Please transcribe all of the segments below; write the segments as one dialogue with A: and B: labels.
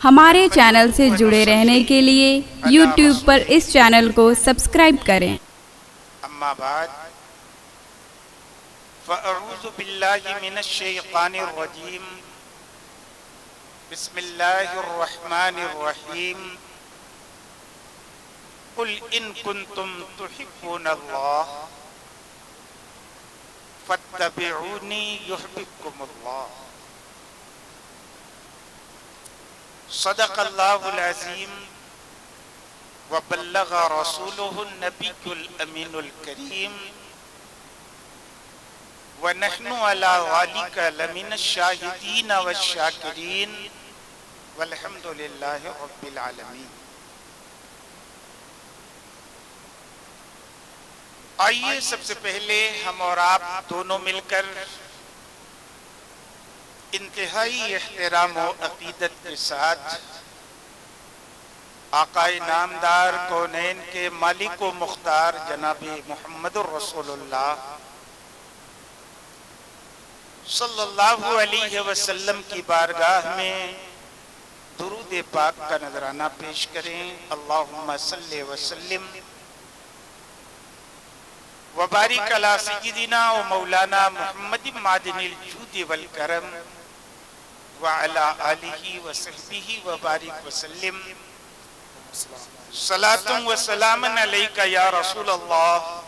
A: ہمارے چینل سے جڑے رہنے کے لیے یوٹیوب پر اس چینل کو سبسکرائب کریں۔
B: اما بعد فاعوذ باللہ من الشیطان الرجیم بسم اللہ الرحمن الرحیم قل ان کنتم تحبون اللہ فاتبعونی یحببکم اللہ صدق اللہ العظیم وبلغ رسولہ النبی الامین الکریم ونحن علی ذلک لمن الشاہدین والشاکرین والحمد للہ رب العالمین۔ آئیے سب سے پہلے ہم اور آپ دونوں مل کر انتہائی احترام و عقیدت کے ساتھ آقا نامدار کونین کے مالک و مختار جناب محمد الرسول اللہ صلی اللہ علیہ وسلم کی بارگاہ میں درود پاک کا نذرانہ پیش کریں۔ اللہم صلی وسلم وبارک علی سیدنا و مولانا محمد معدن الجود والکرم وعلی آلہ وصحبہ وبارک وسلم۔ صلاۃ و سلام علیکہ یا رسول اللہ،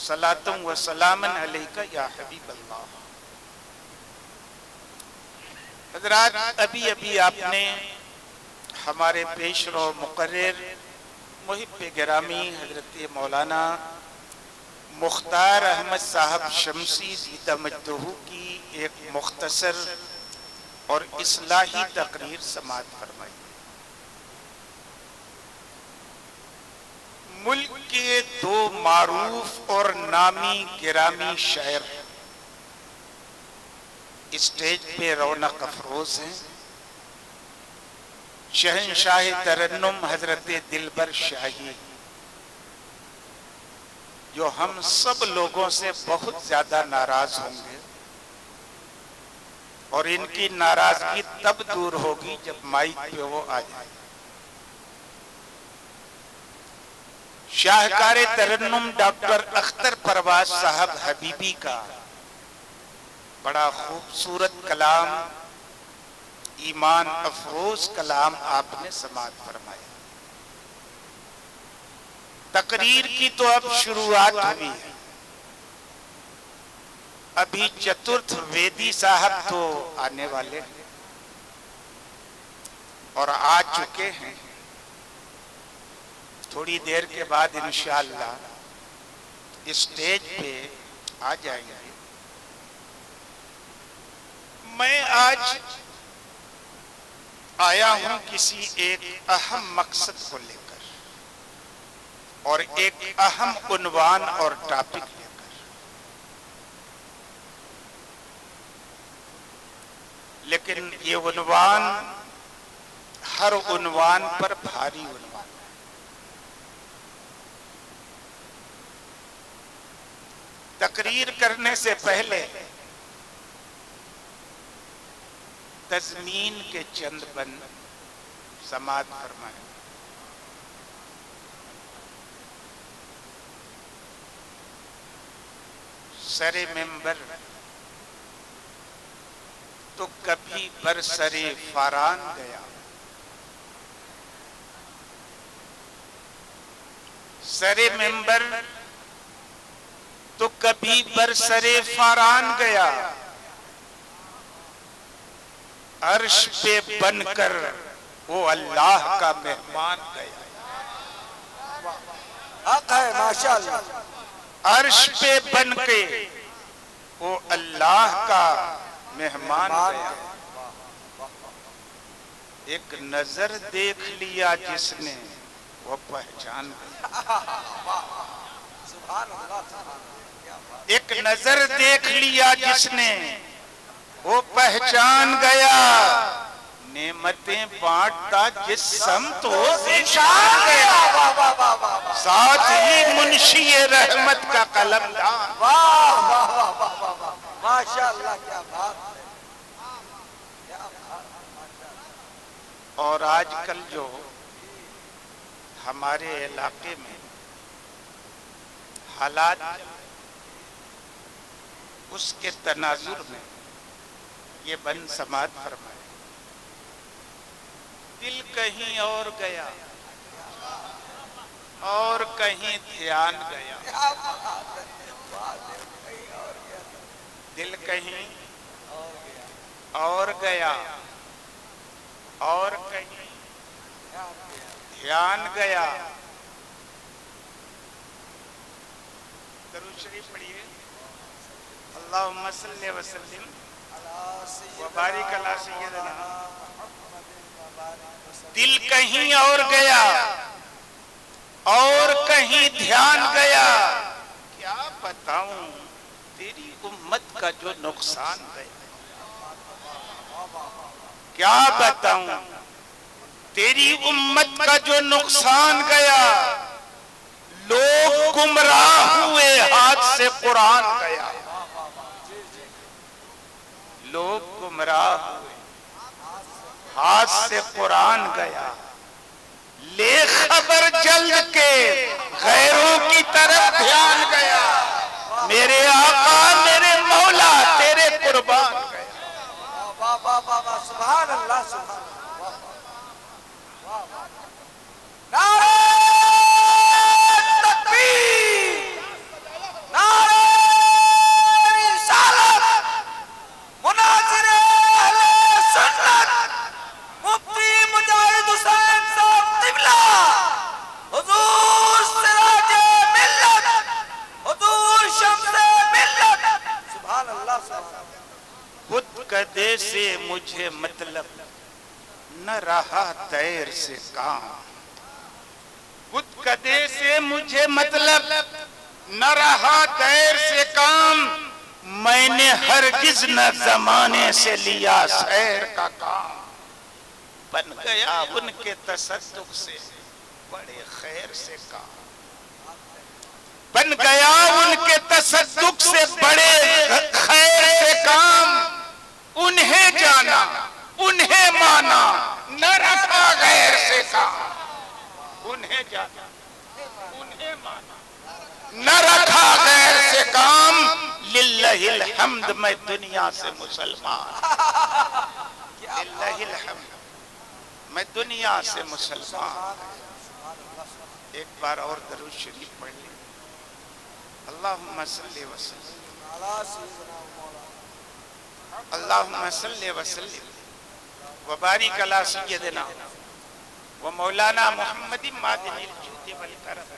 B: صلاۃ و سلام علیکہ یا حبیب اللہ۔ حضرات، ابھی آپ نے ہمارے پیش رو مقرر محب گرامی حضرت مولانا مختار احمد صاحب شمسی زیدہ مجدہ کی ایک مختصر اور اصلاحی تقریر سماعت فرمائی۔ ملک کے دو معروف اور نامی گرامی شاعر اسٹیج پہ رونق افروز ہیں۔ شہنشاہ ترنم حضرت دلبر شاہی، جو ہم سب لوگوں سے بہت زیادہ ناراض ہوں گے، اور ان کی ناراضگی تب دور ہوگی جب مائک پہ وہ آ جائے۔ شاہکار ترنم ڈاکٹر اختر پرواز صاحب حبیبی کا بڑا خوبصورت کلام، ایمان افروز کلام آپ نے سماعت فرمایا۔ تقریر کی تو اب شروعات ہوئی ہے۔ ابھی چترتھ ویدی صاحب تو آنے والے ہیں اور آ چکے ہیں، تھوڑی دیر کے بعد انشاءاللہ اسٹیج پہ آ جائیں گے۔ میں آج آیا ہوں کسی ایک اہم مقصد کو لے کر اور ایک اہم عنوان اور ٹاپک لے کر، لیکن یہ عنوان ہر عنوان پر بھاری عنوان ہے۔ تقریر کرنے سے پہلے تضمین کے چند بند سماعت فرمائیں۔ سر ممبر تو کبھی برسر فاران گیا، سر ممبر تو کبھی برسر فاران گیا، عرش پہ بن کر وہ اللہ کا مہمان گیا۔
C: حق ہے ماشاءاللہ۔
B: عرش پہ بن کے وہ اللہ کا مہمان گیا۔ ایک نظر دیکھ لیا جس نے وہ پہچان گیا۔ ایک نظر دیکھ لیا جس نے وہ پہچان گیا۔ نعمتیں بانٹتا جس سمت ہو ذیشان گیا، ساتھ ہی منشی رحمت کا قلم دان۔
C: واہ واہ واہ واہ واہ، ماشاءاللہ، کیا بات ہے، کیا بات ہے،
B: اور آج کل جو ہمارے علاقے میں حالات اس کے تناظر میں یہ بن سماعت فرمائے، دل کہیں اور گیا اور کہیں دھیان گیا، دل کہیں اور گیا اور کہیں دھیان گیا۔ درود شریف پڑھیے، اللہم صلی وسلم وبارک علی سیدنا۔ دل کہیں اور گیا اور کہیں دھیان گیا، کیا بتاؤں تیری امت کا جو نقصان گیا، کیا بتاؤں تیری امت کا جو نقصان گیا۔ لوگ گمراہ ہوئے، ہاتھ سے قرآن گیا، لوگ گمراہ ہوئے، ہاتھ سے قرآن گیا۔ لے خبر جلد کے غیروں کی طرف دھیان گیا، میرے آقا میرے مولا تیرے قربان گیا۔
C: سبحان اللہ سبحان اللہ۔ تکبیر، نعرہ رسالت، مناظر اہل سنت، مفتی مجاہد حسین صاحب قبلہ، حضور سراج ملت، حضور شمس ملت۔ سبحان اللہ سبحان اللہ۔
B: خود کدے سے مجھے مطلب نہ رہا دیر سے کام، خود کدے سے مجھے مطلب نہ رہا دیر سے کام، میں نے ہرگز نہ زمانے سے لیا سیر کا کام۔ بن گیا ان کے تصدق سے بڑے خیر سے کام، بن گیا ان کے تصدق سے بڑے خیر سے کام۔ انہیں جانا انہیں مانا نہ رکھا غیر سے کام، انہیں جانا انہیں مانا نہ رکھا غیر سے کام۔ للہ الحمد میں دنیا سے مسلمان، للہ الحمد میں دنیا سے مسلمان۔ ایک بار اور درود شریف پڑھ لیں، اللہم صلی وسلم اللہم صلی وسلم وبارک علی سیدنا و مولانا محمد معدن الجود والکرم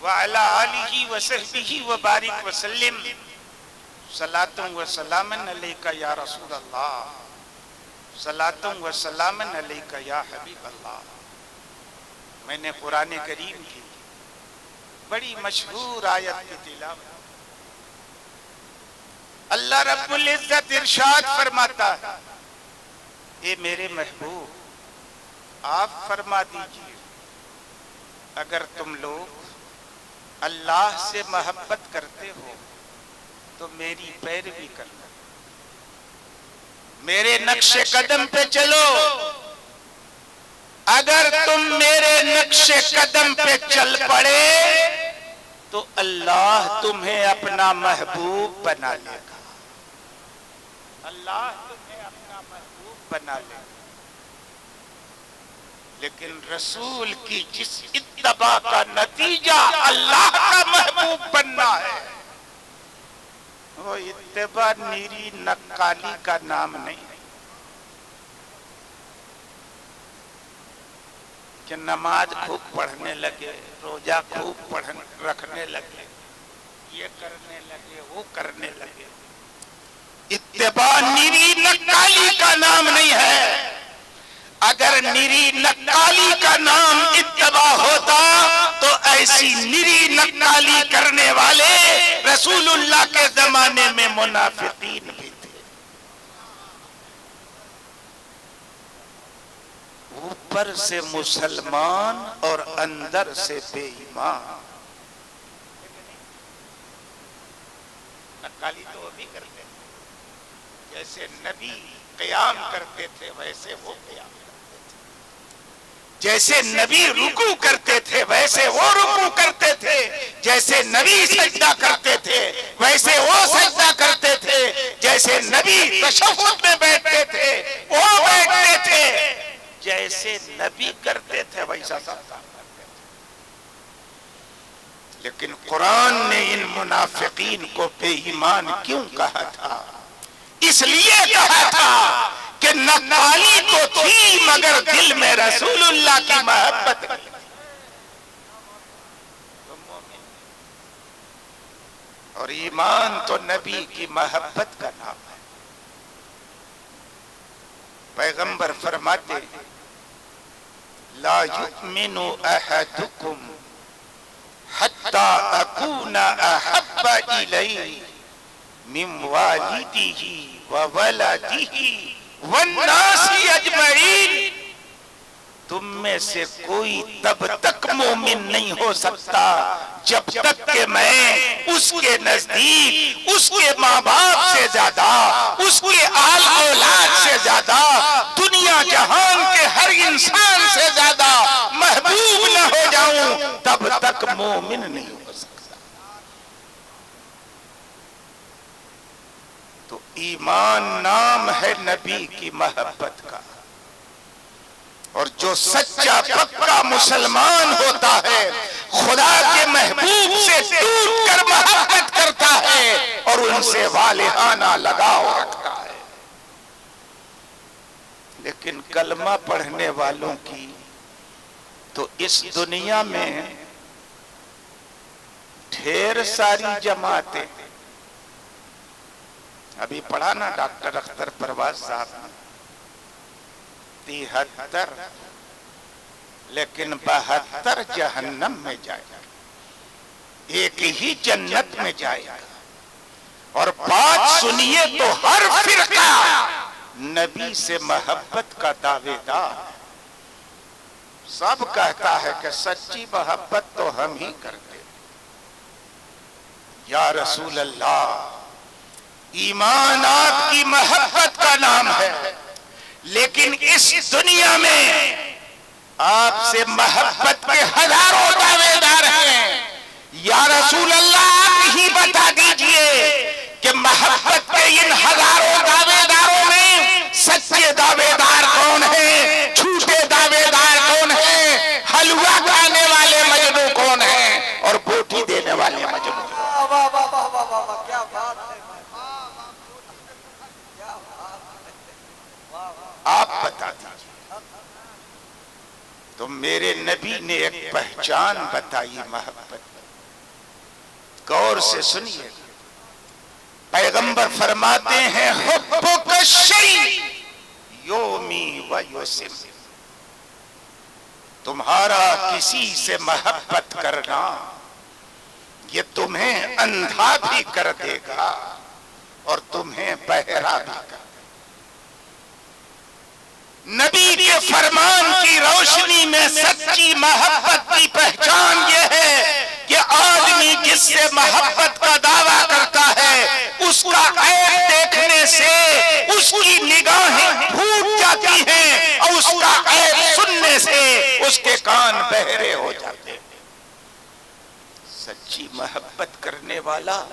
B: وعلی آلہ وصحبہ وبارک وسلم۔ صلاۃ و سلام علیکہ یا رسول اللہ، صلاۃ و سلام علیکہ یا حبیب اللہ۔ میں نے قرآن کریم کی بڑی مشہور آیت کی تلاوت، اللہ رب العزت ارشاد فرماتا ہے، اے میرے محبوب آپ فرما دیجئے اگر تم لوگ اللہ سے محبت کرتے ہو تو میری پیروی کرنا، میرے نقش قدم پہ چلو۔ اگر تم میرے نقش قدم پہ چل پڑے تو اللہ تمہیں اپنا محبوب بنا لے گا، اللہ تمہیں اپنا محبوب بنا لے گا۔ لیکن رسول کی جس اتباع کا نتیجہ اللہ کا محبوب بننا ہے، وہ اتباع نیری نقالی کا نام نہیں ہے کہ نماز خوب پڑھنے لگے، روزہ خوب رکھنے لگے، یہ کرنے لگے وہ کرنے لگے۔ اتباع نیری نقالی کا نام نہیں ہے۔ اگر نیری نقالی کا نام اتباع ہوتا تو ایسی نیری نقالی کرنے والے رسول اللہ کے زمانے میں منافقین بھی تھے، اوپر سے مسلمان اور اندر سے بے ایمان۔ نقالی تو وہ بھی کرتے تھے، جیسے نبی قیام کرتے تھے ویسے وہ قیام کرتے تھے۔ جیسے نبی رکوع کرتے تھے ویسے وہ رکوع کرتے تھے، جیسے نبی سجدہ کرتے تھے ویسے وہ سجدہ کرتے تھے، جیسے نبی تشہد میں بیٹھتے تھے وہ بیٹھتے تھے، جیسے نبی کرتے تھے ویسا سب کرتے تھے۔ لیکن قرآن نے ان منافقین کو بے ایمان کیوں کہا تھا؟ اس لیے کہا تھا کہ نقالی تو تھی مگر دل میں رسول اللہ کی محبت نہیں۔ اور ایمان تو نبی کی محبت کا نام ہے۔ پیغمبر فرماتے لا یؤمن احدکم حتی اکون احب الیہ من والدہ وولدہ والناس اجمعین، تم میں سے کوئی تب تک مومن نہیں ہو سکتا جب تک کہ میں اس کے نزدیک اس کے ماں باپ سے زیادہ، اس کے آل اولاد سے زیادہ، دنیا جہان کے ہر انسان سے زیادہ محبوب نہ ہو جاؤں، تب تک مومن نہیں ہو سکتا۔ تو ایمان نام ہے نبی کی محبت کا، اور جو سچا پکا مسلمان ہوتا ہے خدا کے محبوب سے ٹوٹ کر محبت کرتا ہے اور ان سے والہانہ لگاؤ رکھتا ہے۔ لیکن کلمہ پڑھنے والوں کی تو اس دنیا میں ڈھیر ساری جماعتیں، ابھی پڑھا نا ڈاکٹر اختر پرواز صاحب نے 73، لیکن 72 جہنم میں جائے گا، ایک ہی جنت میں جائے گا۔ اور بات سنیے تو ہر فرقہ نبی سے محبت کا دعوے دار، سب کہتا ہے کہ سچی محبت تو ہم ہی کرتے، یا رسول اللہ ایمان آپ کی محبت کا نام ہے، لیکن اس دنیا میں آپ سے محبت کے ہزاروں دعوے دار ہیں، یا رسول اللہ آپ ہی بتا دیجئے کہ محبت کے ان ہزاروں دعوے داروں میں سچے دعوے دار کون ہیں، جھوٹے دعوے دار کون ہیں، حلوہ کھانے والے مجنو کون ہیں، اور بوٹی دینے والے مجنو۔
C: واہ واہ واہ واہ واہ، کیا بات ہے،
B: آپ بتا دیجئے۔ تو میرے نبی نے ایک پہچان بتائی محبت، غور سے سنیے۔ پیغمبر فرماتے ہیں حبک الشیء یومی و یوسم، تمہارا کسی سے محبت کرنا یہ تمہیں اندھا بھی کر دے گا اور تمہیں بہرا بھی کر دے گا۔ نبی کے فرمان کی روشنی میں سچی محبت کی پہچان یہ ہے کہ آدمی جس سے محبت کا دعویٰ کرتا ہے اس کا عیب دیکھنے سے اس کی نگاہیں پھوٹ جاتی ہیں اور اس کا عیب سننے سے اس کے کان بہرے ہو جاتے ہیں۔ سچی محبت کرنے والا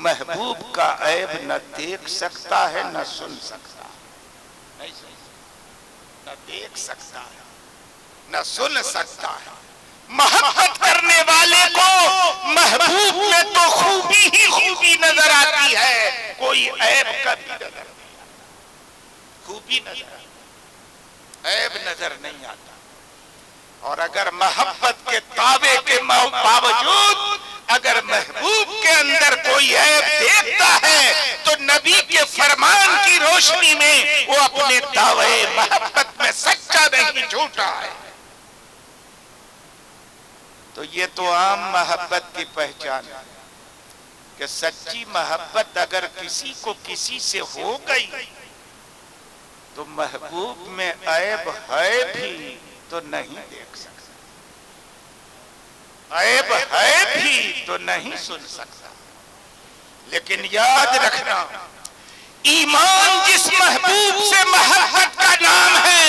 B: محبوب کا عیب نہ دیکھ سکتا ہے نہ سن سکتا ہے، نہ دیکھ سکتا ہے نہ سن سکتا ہے۔ محبت کرنے والے کو محبوب میں تو خوبی ہی خوبی نظر آتی ہے، کوئی عیب کبھی نظر نہیں آتا، خوبی نظر آتا، عیب نظر نہیں آتا۔ اور اگر محبت کے دعوے کے باوجود اگر محبوب کے اندر کوئی عیب دیکھتا ہے تو نبی کے فرمان کی روشنی میں وہ اپنے دعوے محبت میں سچا نہیں جھوٹا ہے۔ تو یہ تو عام محبت کی پہچان ہے کہ سچی محبت اگر کسی کو کسی سے ہو گئی تو محبوب میں عیب ہے بھی تو نہیں دیکھ سکتا، عیب ہے بھی تو نہیں سن سکتا۔ لیکن یاد رکھنا ایمان جس محبوب سے محبت کا نام ہے،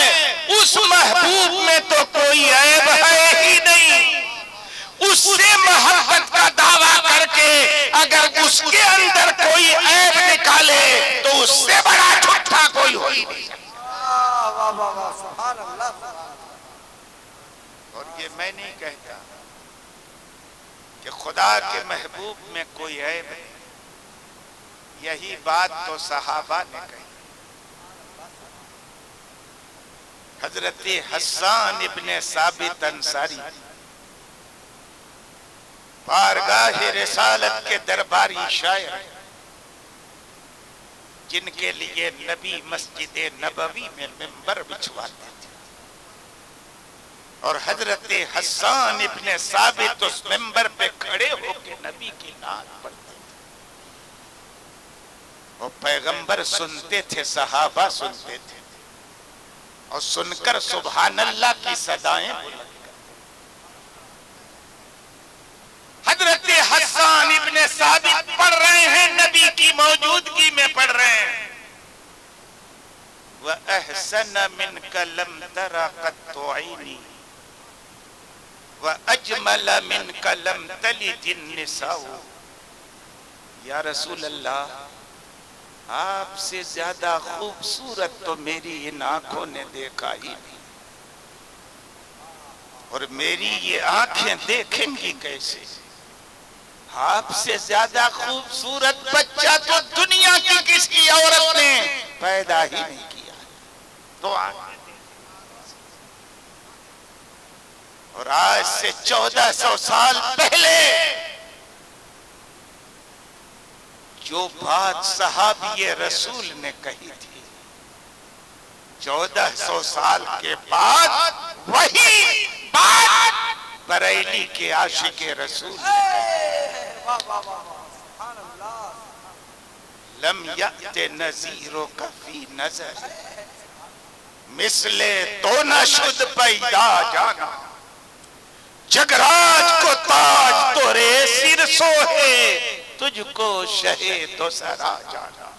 B: اس محبوب میں تو کوئی عیب ہے ہی نہیں۔ اس سے محبت کا دعویٰ کر کے اگر اس کے اندر کوئی عیب نکالے تو اس سے بڑا جھوٹا کوئی ہو ہی نہیں سکتا۔
C: واہ واہ واہ، سبحان اللہ سبحان اللہ۔
B: اور یہ میں نہیں کہتا کہ خدا کے محبوب میں کوئی عیب ہے، یہی بات تو صحابہ نے کہی۔ حضرت حسان ابن ثابت انصاری بارگاہ رسالت کے درباری شاعر، جن کے لیے نبی مسجد نبوی میں منبر بچھواتے تھے، اور حضرت حسان ابن ثابت اس منبر پہ کھڑے ہو کے نبی کی نعت پڑھتے تھے۔ اور پیغمبر سنتے تھے، صحابہ سنتے تھے، اور سن کر سبحان اللہ کی صدائیں بلند کرتے۔ حضرت حسان ابن ثابت پڑھ رہے ہیں، نبی کی موجودگی میں پڑھ رہے ہیں۔ وَأَحْسَنَ مِنْكَ لَمْ تَرَ قَطُّ عَيْنِي وَأَجْمَلَ مِنْكَ لَمْ تَلِدِ النِّسَاءُ۔ یا رسول اللہ، آپ سے زیادہ خوبصورت تو میری ان آنکھوں نے دیکھا ہی نہیں، اور میری یہ آنکھیں دیکھیں گی کیسے؟ آپ سے زیادہ خوبصورت بچہ تو دنیا کی کسی عورت نے پیدا ہی نہیں کیا۔ تو اور آج سے 1400 سال پہلے جو بات صحابی رسول نے کہی تھی، 1400 سال کے بعد وہی بات بریلی کے عاشق رسول نے کہی۔
C: واہ واہ واہ واہ، سبحان اللہ۔
B: لم یأت نذیرک فی نظر، مثل تو نہ شد پیدا جانا، جگراج کو تاج تورے سر سوہے، تجھ کو شہید و سرا جانا۔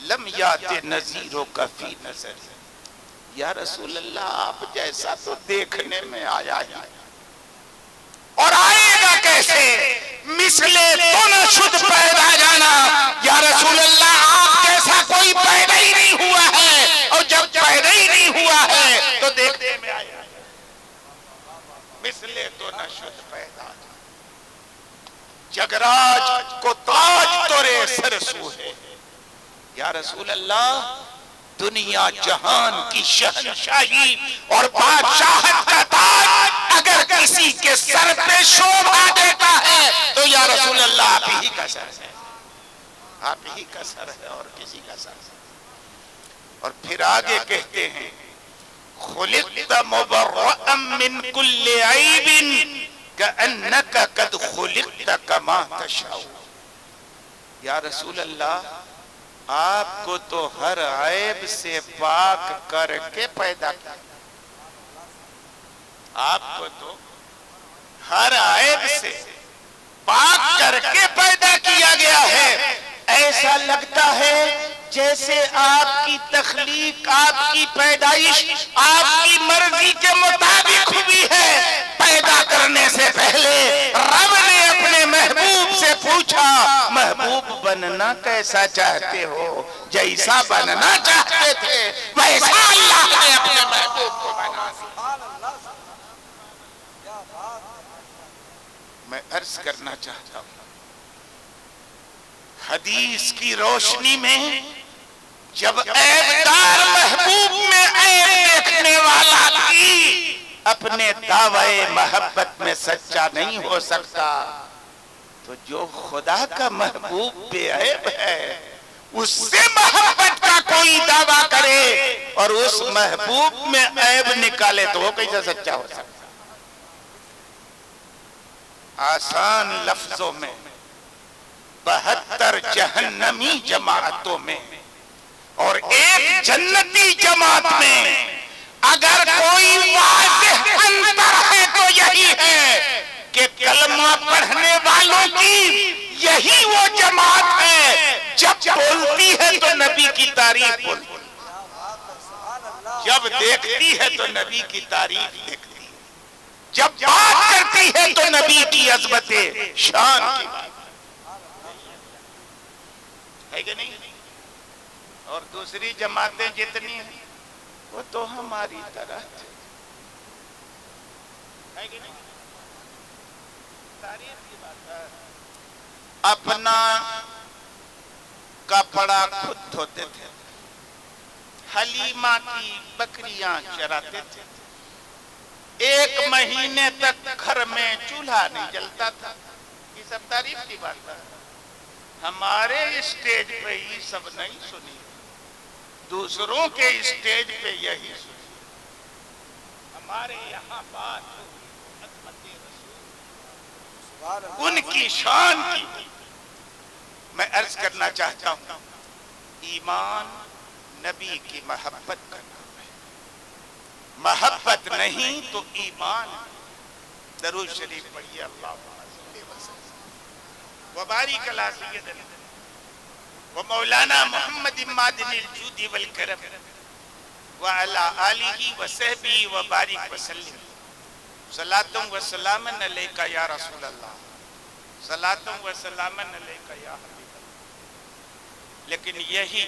B: لم یأت نذیرک فی نظر، یا رسول اللہ آپ جیسا تو دیکھنے میں آیا ہی، اور آئے گا کیسے؟ مثل تو نہ شد پیدا جانا، یا رسول اللہ آپ جیسا کوئی پیدا ہی نہیں ہوا ہے، اور جب پیدا ہی نہیں ہوا ہے تو دیکھنے میں آیا۔ مثل تو نہ شد پیدا جگراج کو تاج تورے سر سوہے، یا رسول اللہ دنیا جہان کی شہنشاہی اور بادشاہت کا تاج اگر کسی کے سر پہ شوبھا دیتا ہے تو یا رسول اللہ آپ ہی کا سر ہے، آپ ہی کا سر ہے اور کسی کا سر ہے۔ اور پھر آگے کہتے ہیں خلقت مبرأ من کل عیب کأنک قد خلقت کما تشاء۔ یا رسول اللہ آپ کو تو ہر عیب سے پاک کر کے پیدا کیا، آپ کو تو ہر عیب سے پاک کر کے پیدا کیا گیا ہے۔ ایسا لگتا ہے جیسے آپ کی تخلیق، آپ کی پیدائش آپ کی مرضی کے مطابق ہوئی ہے۔ پیدا کرنے سے پہلے رب نے اپنے محبوب سے پوچھا، محبوب بننا کیسا چاہتے ہو؟ جیسا بننا چاہتے تھے ویسا اللہ نے اپنے محبوب کو بنا دیا۔
C: سبحان اللہ سبحان اللہ، کیا بات ہے۔
B: میں عرض کرنا چاہتا ہوں، حدیث کی روشنی میں جب عیبدار محبوب میں عیب دیکھنے والا بھی اپنے دعوی محبت میں سچا نہیں ہو سکتا، تو جو خدا کا محبوب بے عیب ہے اس سے محبت کا کوئی دعویٰ کرے اور اس محبوب میں عیب نکالے تو وہ کیسے سچا ہو سکتا؟ آسان لفظوں میں 72 جہنمی جماعتوں میں اور ایک جنتی جماعت میں اگر کوئی واضح انتر ہے تو یہی ہے کہ کلمہ پڑھنے والوں کی یہی وہ جماعت ہے جب بولتی ہے تو نبی کی تعریف بولتی ہے،
C: کیا بات ہے، سبحان اللہ،
B: جب دیکھتی ہے تو نبی کی تعریف دیکھتی ہے، جب بات کرتی ہے تو نبی کی عظمت شان کی بات ہے کہ نہیں؟ اور دوسری جماعتیں جتنی ہیں وہ تو ہماری طرح تھے، ہے کہ نہیں؟ تعریف کی بات ہے۔ اپنا کپڑا خود دھوتے تھے، حلیمہ کی بکریاں چراتے تھے، 1 مہینے تک گھر میں چولہا نہیں جلتا تھا، یہ سب تعریف کی بات ہے۔ ہمارے اسٹیج پہ یہ سب نہیں سنی، دوسروں کے اسٹیج پہ یہی سنی، ہمارے یہاں بات ہوئی عظمت رسول،
C: سبحان اللہ،
B: ان کی شان کی۔ میں عرض کرنا چاہتا ہوں، ایمان نبی کی محبت کا نام ہے، محبت نہیں تو ایمان۔ درود شریف پڑھیے، اللہم صلی وسلم وبارک علی سیدنا ومولانا محمد مادن الجود والکرم وعلی آلہ وصحبہ وبارک وسلم، صلاۃ و سلام علیک یا رسول اللہ، صلاۃ و سلام علیک یا حبیب اللہ۔ لیکن یہی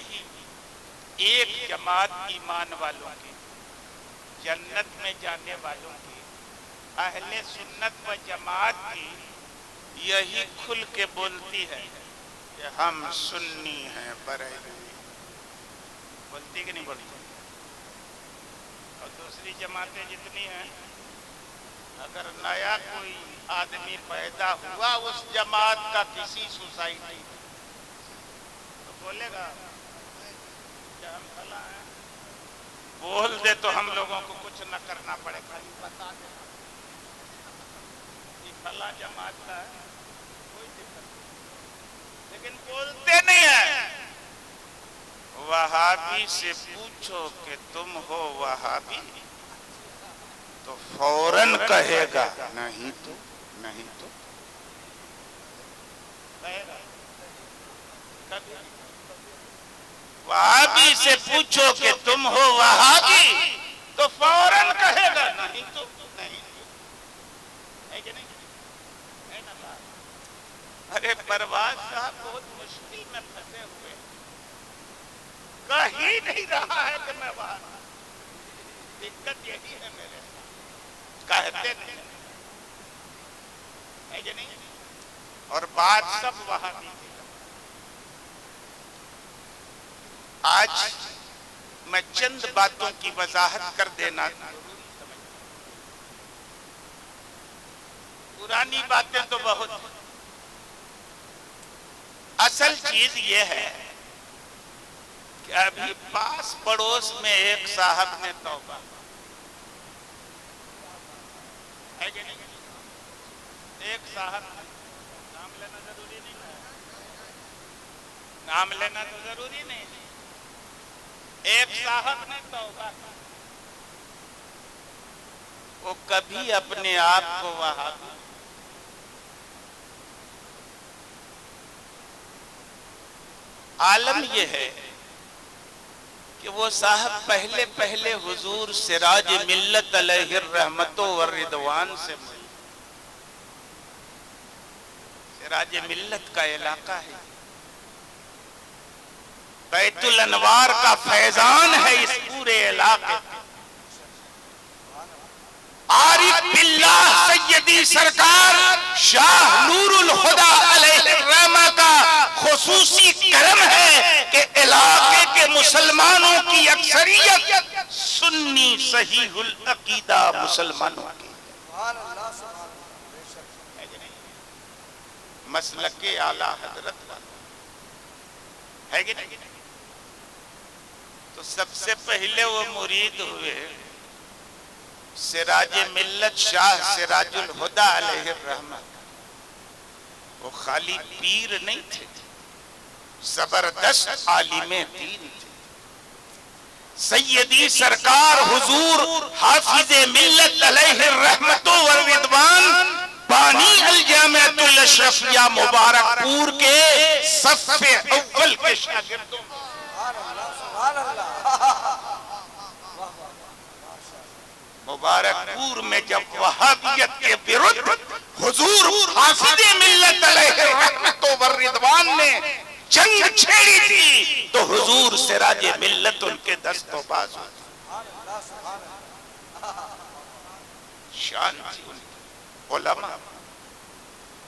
B: ایک جماعت ایمان والوں کی، جنت میں جانے والوں کی، اہل سنت و جماعت کی، یہی کھل کے بولتی ہے کہ ہم سنی ہیں بریلوی، بولتی کہ نہیں بولتی؟ اور دوسری جماعتیں جتنی ہیں، اگر نیا کوئی آدمی پیدا ہوا اس جماعت کا کسی سوسائٹی میں تو بولے گا کہ ہم فلاں ہیں، بول دے تو ہم لوگوں کو کچھ نہ کرنا پڑے، خالی بتا دے کہ فلاں جماعت کا ہے، کوئی دقت نہیں، لیکن بولتے نہیں ہیں۔ وہابی سے پوچھو کہ تم ہو وہابی تو فوراً کہے گا نہیں تو، نہیں تو کہے گا کبھی۔ وہابی سے پوچھو کہ تم ہو وہابی تو فوراً کہے گا نہیں تو، نہیں تو، ہے کہ نہیں؟ ہے نا بات؟ ارے پرواز صاحب بہت مشکل میں پھنسے ہوئے، کہہ ہی نہیں رہا ہے کہ میں وہاں، دقت یہی ہے میرے ساتھ، کہتے نہیں ہے کہ نہیں؟ اور بات سب وہاں بھی تھی۔ آج میں چند باتوں کی وضاحت کر دینا، پرانی باتیں تو بہت، اصل چیز یہ ہے کہ ابھی پاس پڑوس میں ایک صاحب نے توبہ، ہے کہ نہیں؟ ایک صاحب، نام لینا ضروری نہیں ہے، نام لینا تو ضروری نہیں ہے، ایک صاحب نے توبہ کی، وہ کبھی اپنے آپ کو وہابی، عالم یہ ہے کہ وہ صاحب پہلے پہلے حضور سراج ملت علیہ الرحمت والرضوان سے ملے، سراج ملت کا علاقہ ہے، بیت الانوار کا فیضان ہے اس پورے علاقے، عارف باللہ سیدی سرکار شاہ نور الہدی علیہ الرحمہ کا خصوصی کرم ہے کہ علاقے کے مسلمانوں کی اکثریت سنی صحیح العقیدہ مسلمانوں کی
C: سبحان اللہ، سبحان اللہ، بے شک،
B: ہے کہ نہیں؟ مسلک اعلیٰ حضرت والا ہے کہ نہیں؟ تو سب سے پہلے وہ مرید ہوئے سراج ملت شاہ سراج الہدی علیہ الرحمہ، وہ خالی پیر نہیں تھے، زبردست عالم دین تھے، سیدی سرکار حضور حافظ ملت علیہ الرحمت والرضوان بانی الجامعۃ الاشرفیہ مبارک پور کے صف اول کے شاگردوں میں
C: سبحان اللہ
B: مبارک پور میں جب وہابیت کے ورد حضور حافظ ملت علیہ الرحمت والرضوان نے جنگ چھیڑی تھی تو حضور سراج ملت ان کے دست و بازو شان تھی ان کی علماء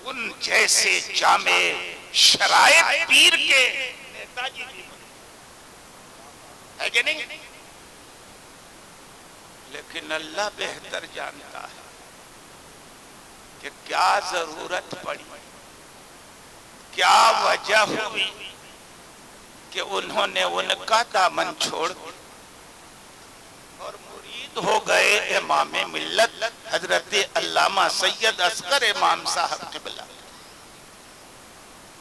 B: ان جیسے جامع شرائط پیر کے نیتا جی بھی ہے کہ نہیں؟ لیکن اللہ بہتر جانتا ہے کہ کیا ضرورت پڑی، کیا وجہ ہوئی کہ انہوں نے ان کا دامن چھوڑ اور مرید ہو گئے امام ملت حضرت علامہ سید اصغر امام صاحب قبلہ۔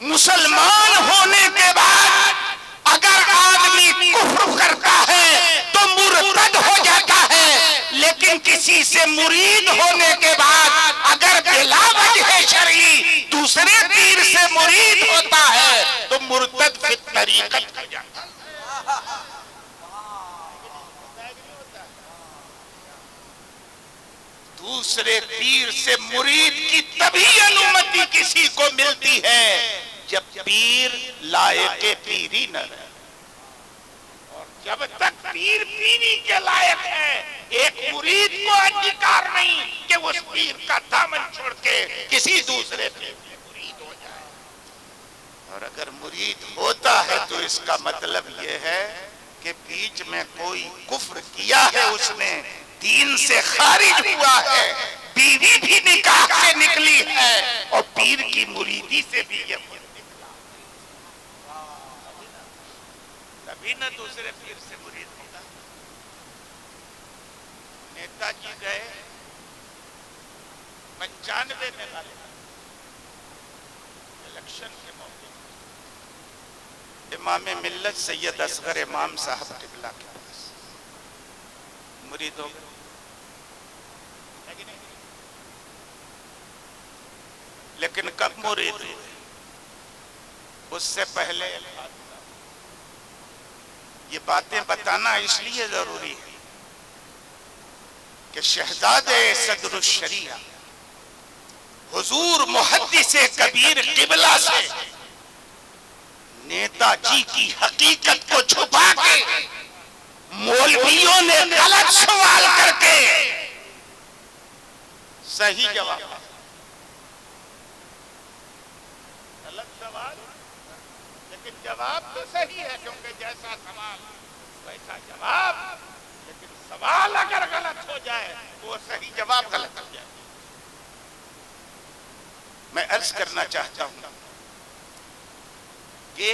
B: مسلمان ہونے کے بعد اگر آدمی کفر کرتا ہے تو مرتد ہو جاتا ہے، لیکن کسی سے مرید ہونے کے بعد اگر بلا وجہ شرعی دوسرے پیر سے مرید ہوتا ہے تو مرتد فی طریقت ہو جاتا ہے۔ دوسرے پیر سے مرید کی تبھی انومتی کسی کو ملتی ہے جب پیر لائق پیری نہ رہے، اور جب تک پیر پیری کے لائق ہے ایک مرید کو ادھیکار نہیں کہ اس پیر کا دامن چھوڑ کے کسی دوسرے پیر میں مرید ہو جائے، اور اگر مرید ہوتا ہے تو اس کا مطلب یہ ہے کہ بیچ میں کوئی کفر کیا ہے، اس نے دین سے خارج ہوا ہے، بیوی بھی نکاح سے نکلی ہے اور پیر کی مریدی سے بھی یہ نکلا، تبھی نہ دوسرے پیر سے مرید ہوتا۔ نیتا جی گئے 95 میں غالب الیکشن کے موقع امام ملت سید اصغر امام صاحب قبلہ کے پاس مرید ہو گئے، لیکن کب مرید ہوئے؟ اس سے پہلے یہ باتیں بتانا اس لیے ضروری ہے کہ شہزادے صدر الشریعہ حضور محدث کبیر قبلہ سے نیتا جی کی حقیقت کو چھپا کے مولویوں نے غلط سوال کر کے صحیح جواب، غلط سوال لیکن جواب تو صحیح ہے، کیونکہ جیسا سوال ویسا جواب، لیکن سوال اگر غلط ہو جائے تو وہ صحیح جواب غلط ہو جائے۔ میں عرض کرنا چاہتا ہوں کہ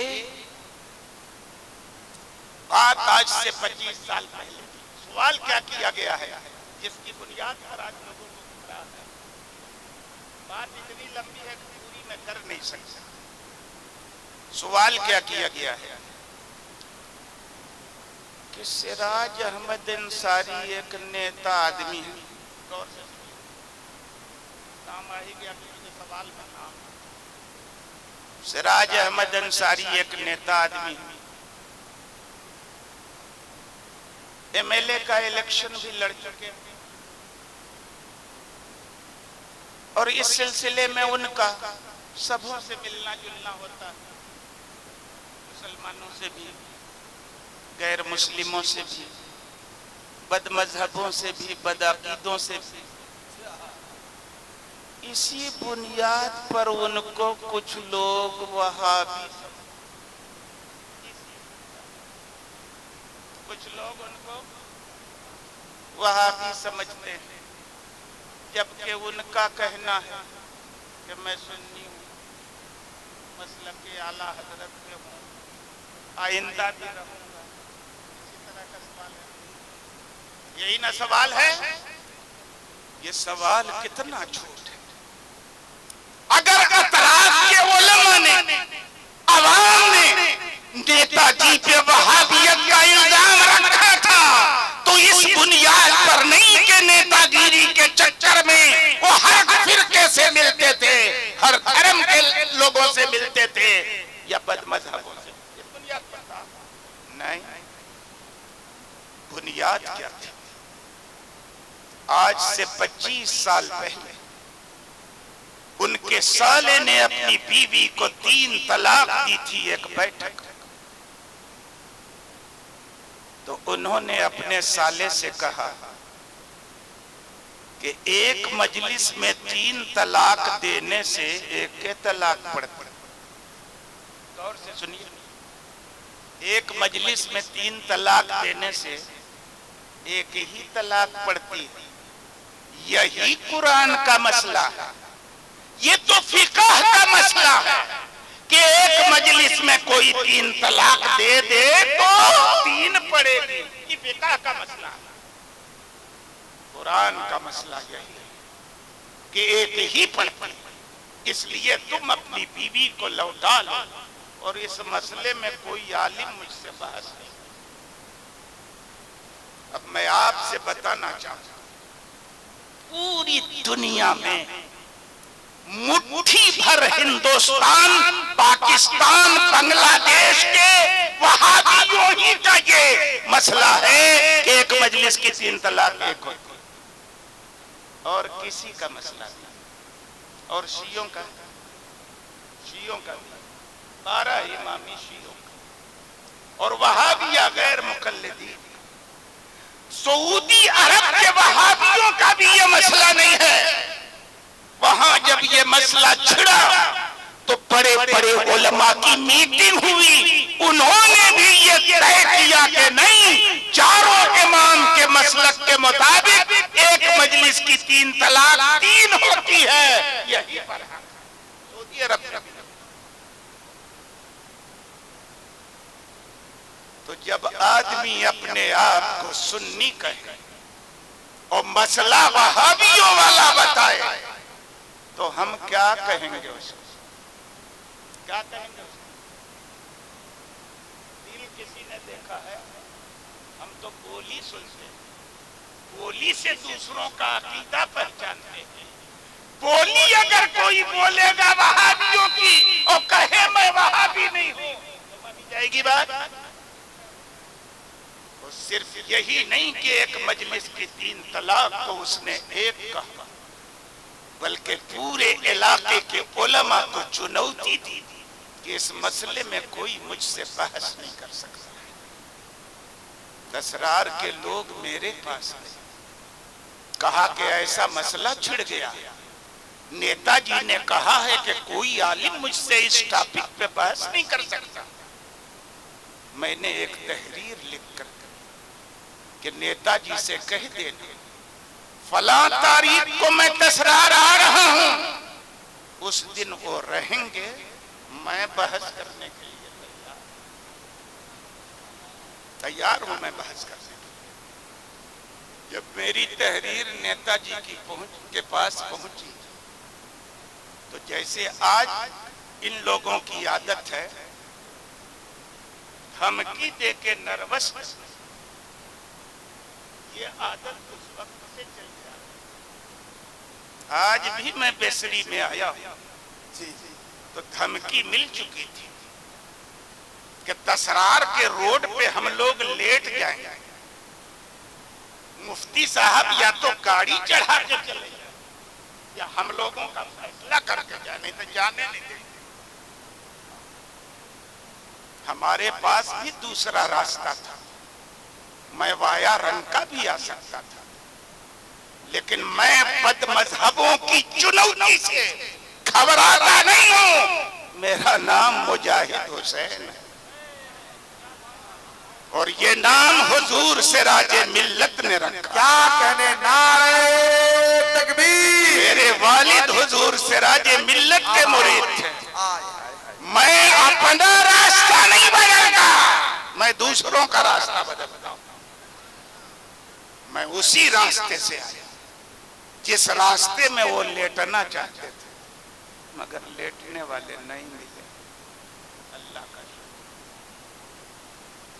B: بات آج سے 25 سال پہلے سوال کیا کیا گیا ہے جس کی بنیاد پر آج لوگوں کو گمراہ ہے۔ بات اتنی لمبی ہے کہ پوری میں کر نہیں سکتا۔ سوال کیا کیا گیا ہے کہ سراج احمد انصاری ایک نیتا آدمی ہے، غور سے نام آئی گیا کہ سوال میں نام، سراج احمد انصاری ایک نیتا آدمی ہے، ایم ایل اے کا الیکشن بھی لڑ چکے ہیں، اور اس سلسلے میں ان کا سبوں سے ملنا جلنا ہوتا ہے، مسلمانوں سے بھی، غیر مسلموں سے بھی، بد مذہبوں سے بھی، بد عقیدوں سے بھی۔ اسی بنیاد پر ان کو کچھ لوگ وہابی سمجھتے ہیں، جبکہ ان کا کہنا ہے کہ میں سنی ہوں، مسلک اعلیٰ حضرت میں ہوں، آئندہ بھی رہوں گا۔ اسی طرح کا سوال ہے، یہی نہ سوال ہے؟ یہ سوال کتنا جھوٹ ہے۔ اگر اطراف کے علماء نے، عوام نے نیتا جی پہ وہابیت کا الزام رکھا تھا تو اس بنیاد پر نہیں کہ نیتا گیری کے چکر میں وہ ہر فرقے سے مل آج سے 25 سال پہلے ان کے سالے نے اپنی بیوی کو 3 طلاق دی تھی ایک بیٹھک، تو انہوں نے اپنے سالے سے کہا کہ ایک مجلس میں 3 طلاق دینے سے ایک کے طلاق پڑتی، غور سے سنیے، ایک مجلس میں 3 طلاق دینے سے ایک ہی طلاق پڑتی ہے۔ یہی قرآن کا مسئلہ ہے، یہ تو فقہ کا مسئلہ ہے کہ ایک مجلس میں کوئی 3 طلاق دے دے تو 3 پڑے گی، یہ فقہ کا مسئلہ ہے۔ قرآن کا مسئلہ یہی ہے کہ ایک ہی پڑتی، اس لیے تم اپنی بیوی کو لوٹا لو، اور اس مسئلے میں کوئی عالم مجھ سے بحث نہیں۔ اب میں آپ سے بتانا چاہتا ہوں، پوری دنیا میں مٹھی بھر ہندوستان، پاکستان، بنگلہ دیش کے وہابیوں ہی کا یہ مسئلہ ہے کہ ایک مجلس کی 3 طلاق ایک ہوتی، اور کسی کا مسئلہ نہیں۔ اور شیعوں کا 12 امامی شیعوں کا، اور وہابیہ غیر مقلدین، سعودی عرب کے وہابیوں کا بھی یہ مسئلہ نہیں ہے۔ وہاں جب یہ مسئلہ چھڑا تو بڑے بڑے علماء کی میٹنگ ہوئی، انہوں نے بھی یہ طے کیا کہ نہیں، چاروں امام کے مسلک کے مطابق ایک مجلس کی 3 طلاق 3 ہوتی ہے۔ یہی پر ہے سعودی عرب میں۔ تو جب آدمی اپنے آپ کو سنی کہے اور مسئلہ وہابیوں والا بتائے تو ہم کیا کہیں گے اس کو؟ کیا کہیں گے اس کو؟ دل کسی نے دیکھا ہے؟ ہم تو بولی سنتے ہیں، بولی سے دوسروں کا عقیدہ پہچانتے ہیں۔ بولی اگر کوئی بولے گا وہابیوں کی اور کہے میں وہابی نہیں ہوں تو مانی جائے گی بات؟ صرف یہی نہیں کہ ایک مجلس کی 3 طلاق کو اس نے ایک کہا، بلکہ پورے علاقے کے علماء کو چنوتی دی کہ اس مسئلے میں کوئی مجھ سے بحث نہیں کر سکتا۔ اسرار کے لوگ میرے پاس آئے، کہا کہ ایسا مسئلہ چھڑ گیا، نیتا جی نے کہا ہے کہ کوئی عالم مجھ سے اس ٹاپک پہ بحث نہیں کر سکتا۔ میں نے ایک تحریر لکھ کر کہ نیتا جی سے کہہ دینا فلاں تاریخ کو میں تسرار آ رہا ہوں، اس دن وہ رہیں گے، میں بحث کرنے کے لیے تیار ہوں، میں بحث کرنے کے لیے۔ جب میری تحریر نیتا جی کی کے پاس پہنچی تو جیسے آج ان لوگوں کی عادت ہے دھمکی دے کے نروس، یہ عادت اس وقت سے چل جاتی۔ آج بھی میں بیسڑی میں آیا ہوں تو دھمکی مل چکی تھی کہ تسرار کے روڈ پہ ہم لوگ لیٹ جائیں، مفتی صاحب یا تو گاڑی چڑھا کے چلے جائیں یا ہم لوگوں کا فیصلہ کر کے جانے تو جانے نہیں دیں۔ ہمارے پاس بھی دوسرا راستہ تھا، میں وایا رنگ کا بھی آ سکتا تھا، لیکن میں بد مذہبوں کی چنوتی سے گھبراتا نہیں ہوں۔ میرا نام مجاہد حسین ہے اور یہ نام حضور سراج ملت نے رکھا۔
C: کیا کہنے، نعرہ تکبیر!
B: میرے والد حضور سراج ملت کے مرید تھے۔ میں اپنا راستہ نہیں بدلتا، میں دوسروں کا راستہ بدلتا ہوں۔ میں اسی راستے سے آیا جس راستے میں وہ لیٹنا چاہتے تھے، مگر لیٹنے والے نہیں ملے۔ اللہ کا شکر،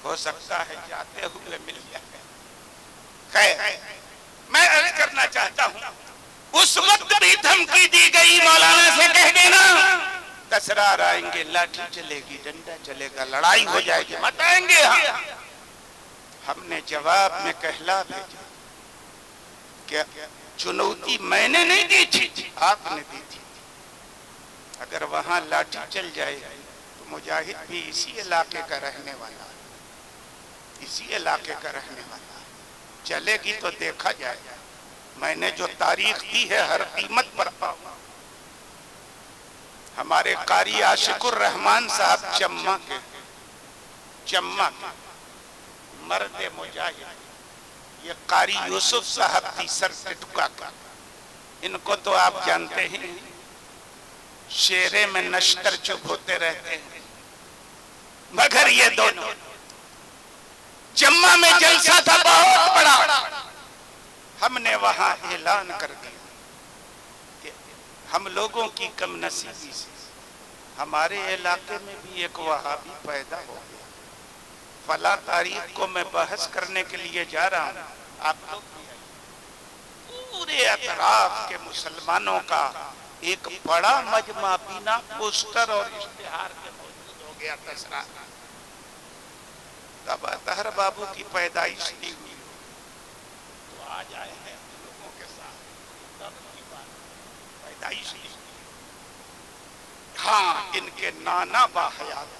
B: ہو سکتا ہے جاتے ہوئے مل جائے۔ خیر، میں عرض کرنا چاہتا ہوں، اس وقت بھی دھمکی دی گئی مولانا سے کہہ دینا تسرار آئیں گے، لاٹھی چلے گی، ڈنڈا چلے گا، لڑائی ہو جائے گی، مت آئیں گے۔ ہم نے جواب میں کہلا بھیجا کہ چنوتی میں نے نہیں دی تھی، آپ نے دی تھی۔ اگر وہاں لاٹھی چل جائے تو مجاہد بھی اسی علاقے کا رہنے والا، اسی علاقے کا رہنے والا، چلے گی تو دیکھا جائے گا۔ میں نے جو تاریخ دی ہے ہر قیمت پر پاؤں۔ ہمارے قاری عاشق الرحمان صاحب چمہ کے مرد مجاہد، یہ قاری یوسف صاحب تھی سر ٹٹکا کا، ان کو تو آپ جانتے ہیں، شیرے میں نشتر چپ ہوتے رہتے ہیں، مگر یہ دونوں جمعہ میں جلسہ تھا بہت بڑا، ہم نے وہاں اعلان کر دیا کہ ہم لوگوں کی کم نصیبی سے ہمارے علاقے میں بھی ایک وہابی پیدا ہو گیا، فلاں تاریخ کو میں بحث کرنے کے لیے جا رہا ہوں، آپ لوگ بھی آئیے۔ پورے اطراف کے مسلمانوں کا ایک بڑا مجمع بنا پوسٹر اور اشتہار کے موجود ہو گیا تسرا۔ تب اطہر بابو کی پیدائش نہیں ہوئی تو آج آئے ہیں لوگوں کے ساتھ، تب کی بات پیدائش نہیں ہوئی۔ ہاں ان کے نانا باحیات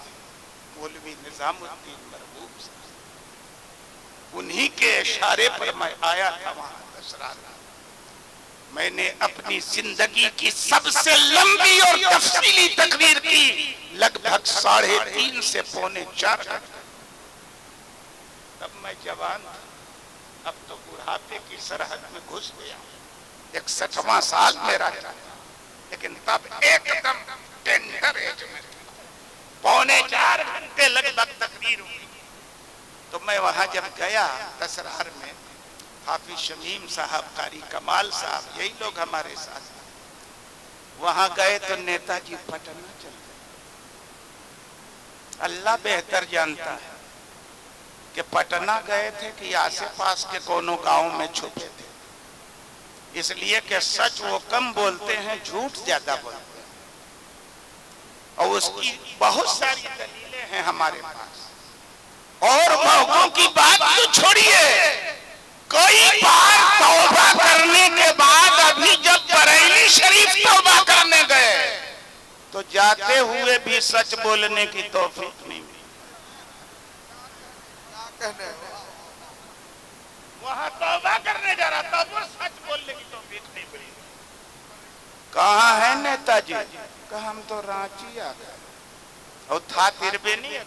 B: مولوی نظام الدین مرغوب صاحب، انہی کے اشارے پر میں آیا تھا وہاں تسرا۔ میں نے اپنی زندگی کی سب سے لمبی اور تفصیلی تقریر کی، لگ بھگ 3.5 سے 3.25 گھنٹے۔ تب میں جوان تھا، اب تو بڑھاپے کی سرحد میں گھس گیا، 61واں سال میرا تھا، لیکن تب ایک دم ٹینڈر ایج میں تھا۔ 3.25 گھنٹے لگ بھگ تقریر ہوئی۔ تو میں وہاں جب گیا تسرار میں، حافظ شمیم صاحب، قاری کمال صاحب، یہی لوگ ہمارے ساتھ وہاں گئے تو نیتا جی پٹنہ چل گئے۔ اللہ بہتر جانتا ہے کہ پٹنہ گئے تھے کہ آسے پاس کے کونوں گاؤں میں چھپے تھے، اس لیے کہ سچ وہ کم بولتے ہیں، جھوٹ زیادہ بولتے ہیں، اور اس کی بہت ساری دلیلیں ہیں ہمارے پاس۔ اور موقعوں کی بات تو چھوڑیے، کئی بار توبہ کرنے کے بعد ابھی جب بریلی شریف توبہ کرنے گئے تو جاتے ہوئے بھی سچ بولنے کی توفیق نہیں ملی۔ وہاں توبہ کرنے جا رہا تھا، وہ سچ بولنے کی توفیق نہیں ملی۔ کہاں ہے نیتا جی؟ کہا ہم تو رانچی آ گئے، اور تھا تربے نہیں ہے،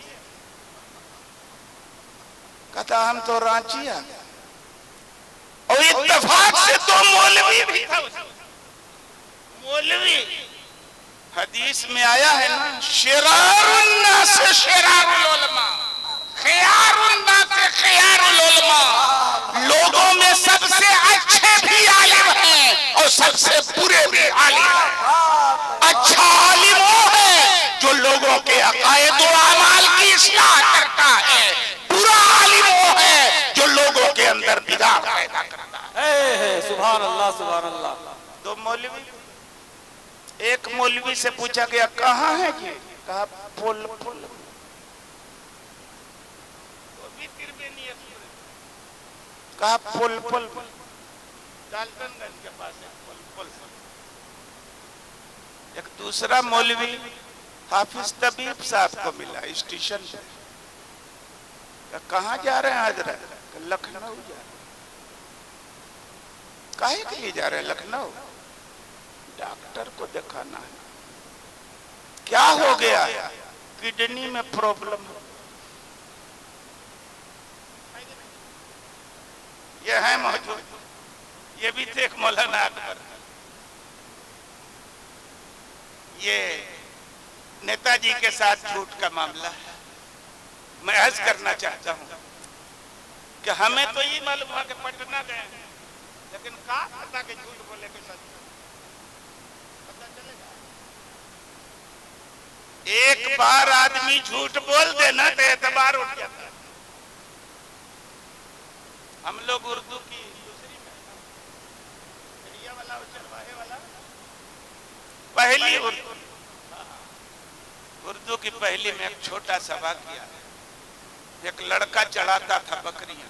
B: کہتا ہم تو رانچی آ گئے، اور اتفاق سے تو مولوی بھی تھا۔ مولوی حدیث میں آیا ہے نا، شرار الناس شرار العلماء، خیار الناس خیار العلماء، لوگوں میں سب سے اچھے بھی عالم ہیں اور سب سے برے بھی عالم ہیں۔ اچھا عالم وہ ہے جو لوگوں کے عقائد و اعمال کی اصلاح کرتا ہے، برا عالم وہ ہے جو لوگوں کے اندر بدعت پیدا کرتا ہے۔
C: سبحان اللہ سبحان اللہ۔
B: دو مولوی، ایک مولوی سے پوچھا گیا کہاں ہے جی؟ کہا پل پل، وہ بھی تربے نیت ہوئے، کہا پل پل، ڈالٹن گنج کے پاس ہے پل پل۔ ایک دوسرا مولوی حافظ طبیب صاحب کو ملا اسٹیشن پہ، کہاں جا رہے ہیں حضرت؟ لکھنؤ جا رہے ہیں۔ کاہے کے لیے جا رہے ہیں لکھنؤ؟ ڈاکٹر کو دکھانا ہے۔ کیا ہو گیا؟ کڈنی میں پرابلم ہو۔ یہ ہے موجود، یہ بھی تھے ایک مولانا اکبر۔ یہ نیتا جی کے ساتھ جھوٹ کا معاملہ ہے۔ میں عرض کرنا چاہتا ہوں کہ ہمیں تو یہ معلوم ہوا کہ پٹنہ گئے ہیں، لیکن کہاں پتا کہ جھوٹ بولے کے ساتھ پتا چلے گا؟ ایک بار آدمی جھوٹ بول دینا تو اعتبار اٹھ جاتا ہے۔ ہم لوگ اردو کی دوسری والا اور چرواہے والا پہلی اردو کی پہلی میں ایک چھوٹا سا واقعہ، ایک لڑکا چڑھاتا تھا بکریاں،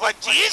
B: 25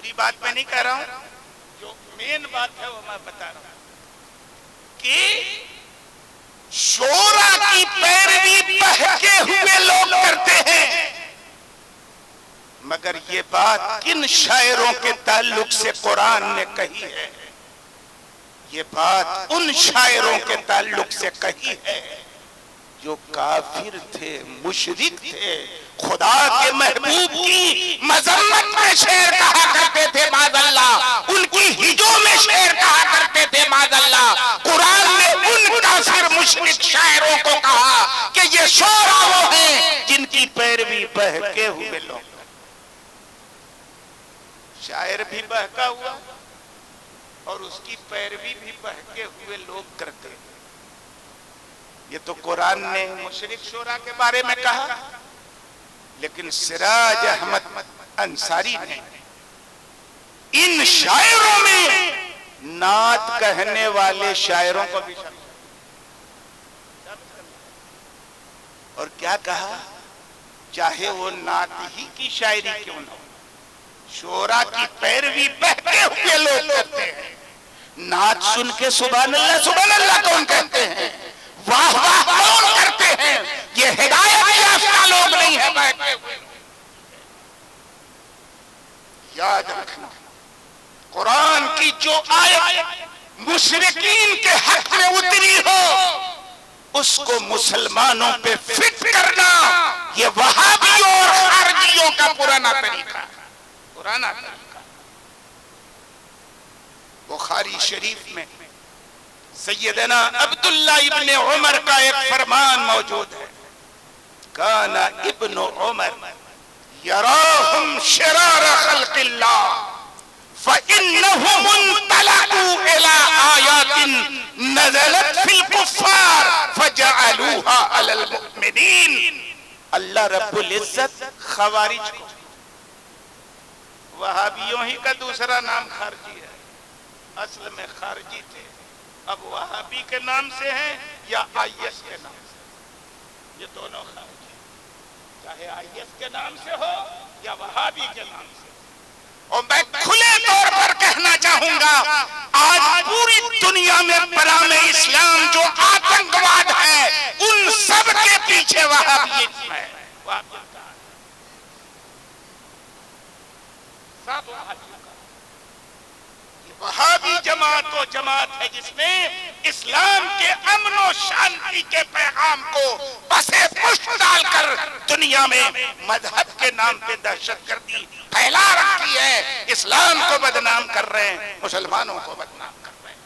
B: پوری بات میں نہیں کہہ رہا ہوں، جو مین بات ہے وہ میں بتا رہا ہوں کہ شورا کی پیروی بہکے ہوئے لوگ کرتے ہیں، مگر یہ بات کن شاعروں کے تعلق سے قرآن نے کہی ہے؟ یہ بات ان شاعروں کے تعلق سے کہی ہے جو کافر تھے، مشرک تھے، خدا کے محبوب کی مذمت میں شعر کہا کرتے تھے معاذ اللہ، ان کی ہجوں میں شعر کہا کرتے تھے معاذ اللہ۔ قرآن نے ان کافر مشرک شاعروں کو کہا کہ یہ شعراء وہ ہیں جن کی پیروی بہکے ہوئے لوگ۔ شاعر بھی بہکا ہوا اور اس کی پیروی بھی بہکے ہوئے لوگ کرتے ہیں۔ یہ تو قرآن نے مشرک شعراء کے بارے میں کہا، لیکن سراج احمد انصاری نے ان شاعروں میں نعت کہنے والے شاعروں کو بھی شامل اور کیا کہا؟ چاہے وہ نعت ہی کی شاعری کیوں نہ ہو، شعراء کی پیروی بہتے ہوئے لوگ کرتے ہیں۔ نعت سن کے سبحان اللہ کون کہتے ہیں؟ واہ واہ کون کرتے ہیں؟ یہ ہدایت یافتہ لوگ نہیں ہیں، بہتے ہوئے۔ یاد رکھنا، قرآن کی جو آیت مشرکین کے حق میں اتری ہو اس کو مسلمانوں پہ فٹ کرنا یہ وہابیوں اور خارجیوں کا پرانا طریقہ ہے، پرانا طریقہ۔ بخاری شریف میں سیدنا عبداللہ ابن عمر کا ایک فرمان موجود ہے، کان ابن عمر یراہم شرار خلق اللہ فإنهم انطلقوا إلى آيات نزلت في الكفار فجعلوها على المؤمنين۔ اللہ رب العزت خوارج کو، وہابیوں ہی کا دوسرا نام خارجی ہے، اصل میں خارجی تھے، اب وہابی کے نام سے ہیں یا آئی ایس کے نام سے، یہ دونوں خارجی، چاہے آئی ایس کے نام سے ہو یا وہابی کے نام سے۔ اور میں کھلے طور پر کہنا چاہوں گا، آج پوری دنیا میں برام اسلام جو آتنکواد ہے ان سب کے پیچھے وہابیت ہے، وہابی جماعت وہ جماعت ہے جس نے اسلام کے امن و شانتی کے پیغام کو پسے پشت ڈال کر دنیا میں مذہب کے نام پہ دہشت گردی پھیلا رکھی ہے، اسلام کو بدنام کر رہے ہیں، مسلمانوں کو بدنام کر رہے ہیں۔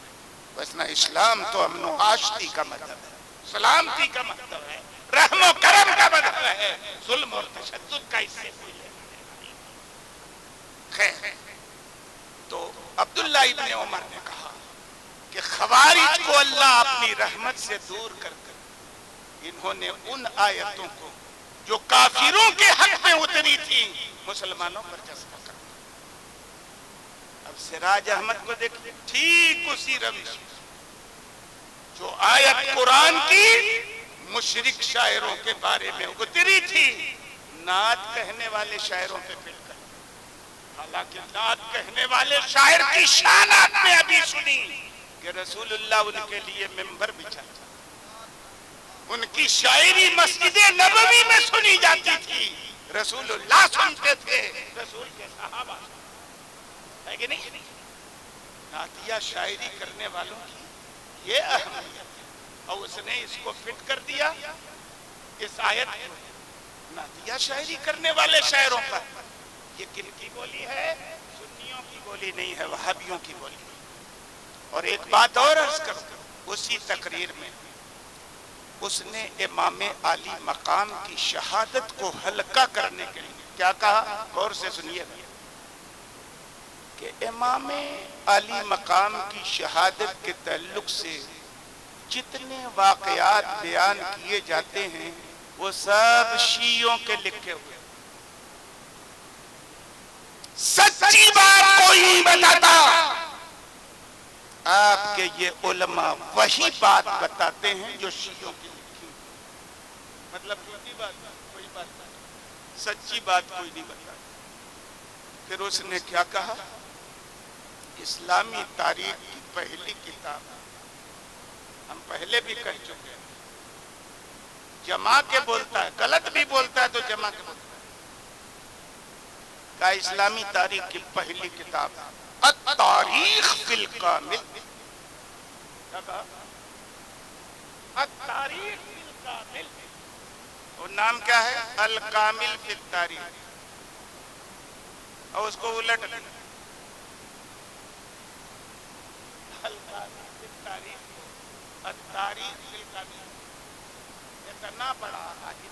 B: بس نہ اسلام تو امن و آشتی کا مذہب ہے، سلامتی کا مذہب ہے، رحم و کرم کا مذہب ہے، ظلم اور تشدد کا اس سے کوئی لینا دینا نہیں۔ خیر، تو عبداللہ ابن عمر نے کہا کہ خوارج کو اللہ اپنی رحمت سے دور کر کر انہوں نے ان آیتوں کو جو کافروں کے حق میں اتری تھی مسلمانوں پر جذب کر دیا۔ اب سراج احمد کو دیکھیں، ٹھیک اسی روش جو آیت قرآن کی مشرک شاعروں کے بارے میں اتری تھی، نعت کہنے والے شاعروں پہ پھر کر، حالانکہ نعت کہنے والے شاعر کی شان آپ نے ابھی سنی کہ رسول اللہ ان کے لیے ممبر بچھا، ان کی شاعری مسجد نبوی میں سنی جاتی تھی، رسول اللہ سنتے تھے، رسول کے صحابہ ہے کہ نہیں؟ نعتیہ شاعری کرنے والوں کی یہ اہمیت ہے، اور اس نے اس کو فٹ کر دیا اس آیت کو نعتیہ شاعری کرنے والے شاعروں پر۔ یہ کن کی بولی ہے؟ سنیوں کی بولی نہیں ہے، وہابیوں کی بولی۔ اور ایک بات اور عرض کروں، اسی تقریر میں اس نے امام عالی مقام کی شہادت کو ہلکا کرنے کے لیے کیا کہا؟ غور سے سنیے گا کہ امام عالی مقام کی شہادت کے تعلق سے جتنے واقعات بیان کیے جاتے ہیں وہ سب شیعوں کے لکھے ہوئے، سچی بات کوئی نہیں بتاتا۔ آپ کے یہ علماء وہی بات بتاتے ہیں جو شیعوں کی لکھی، مطلب جھوٹی بات کوئی بات نہیں، سچی بات کوئی نہیں بتاتا۔ پھر اس نے کیا کہا؟ اسلامی تاریخ کی پہلی کتاب، ہم پہلے بھی کہہ چکے ہیں، جمع کے بولتا ہے، غلط بھی بولتا ہے تو جمع کے بولتا ہے، کہا اسلامی تاریخ کی پہلی کتاب التاریخ فی الکامل، کیا کہا؟ التاریخ فی الکامل، وہ نام کیا ہے؟ الکامل فی التاریخ، اور اس کو الٹ دیا، الکامل فی التاریخ، التاریخ فی الکامل، اتنا بڑا حاجی،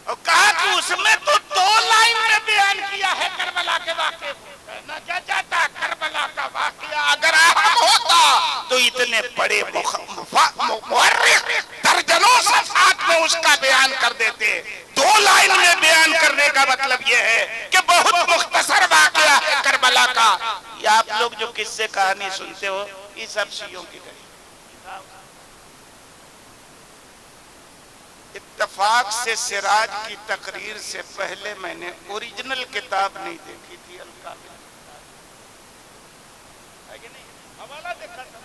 B: اور کہا کہ اس میں تو 2 لائن میں بیان کیا ہے کربلا کے واقعے کو، کہنا کیا چاہتا ہے؟ کربلا کا واقعہ اگر اہم ہوتا تو اتنے بڑے مورخ درجنوں صفحات میں اس کا بیان کر دیتے، 2 لائن میں بیان کرنے کا مطلب یہ ہے کہ بہت مختصر واقعہ ہے کربلا کا۔ یہ آپ لوگ جو قصے کہانی سنتے ہو یہ سب شیعوں کی گئی، اتفاق سے سراج کی تقریر سے پہلے میں نے اوریجنل کتاب نہیں دیکھی تھی، الکامل ہے کہ نہیں؟ حوالہ دیکھا تھا،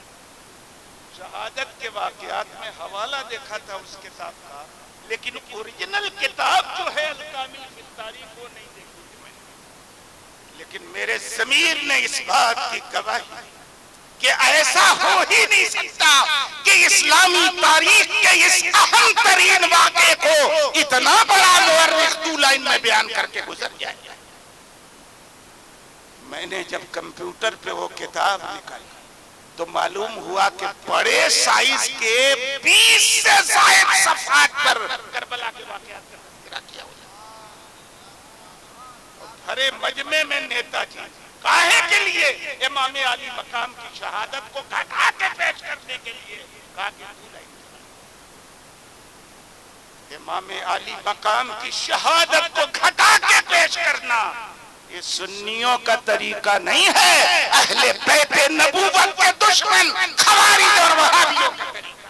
B: شہادت کے واقعات میں حوالہ دیکھا تھا اس کتاب کا، لیکن اوریجنل کتاب جو ہے الکامل فی التاریخ وہ نہیں دیکھی تھی میں نے۔ لیکن میرے ضمیر نے اس بات کی گواہی کہ ایسا ہو ہی نہیں سکتا کہ اسلامی تاریخ کے اس اہم ترین واقعے کو اتنا بڑا مورخ 2 لائن میں بیان کر کے گزر جائے۔ میں نے جب کمپیوٹر پہ وہ کتاب نکالی تو معلوم ہوا کہ بڑے سائز کے 20 سے زائد صفحات پر کربلا کے واقعات کا تذکرہ کیا ہوا، اور بھرے مجمع میں نیتا جی کاہے کے لیے؟ امام علی مقام کی شہادت کو گھٹا کے پیش کرنے کے لیے کہا کہ امام علی مقام کی شہادت کو گھٹا کے پیش کرنا یہ سنیوں کا طریقہ نہیں ہے، اہل بیت نبوت کے دشمن خوارج اور وہابیوں کا طریقہ،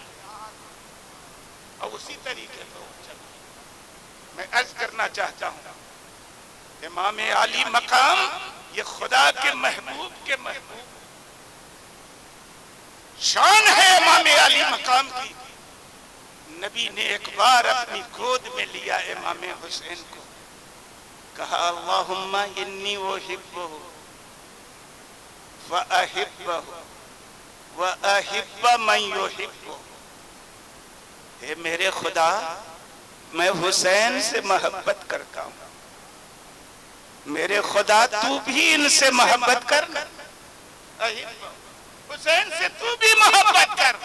B: اور اسی طریقے پر میں عرض کرنا چاہتا ہوں، امام علی مقام یہ خدا کے محبوب کے محبوب شان ہے امام علی مقام کی۔ نبی نے ایک بار اپنی گود میں لیا امام حسین کو، کہا اللہم انی احبہ واحبہ واحب من یحبہ، اے میرے خدا میں حسین سے محبت کرتا ہوں، میرے خدا تو بھی ان سے محبت کر، حسین سے تو بھی محبت کر،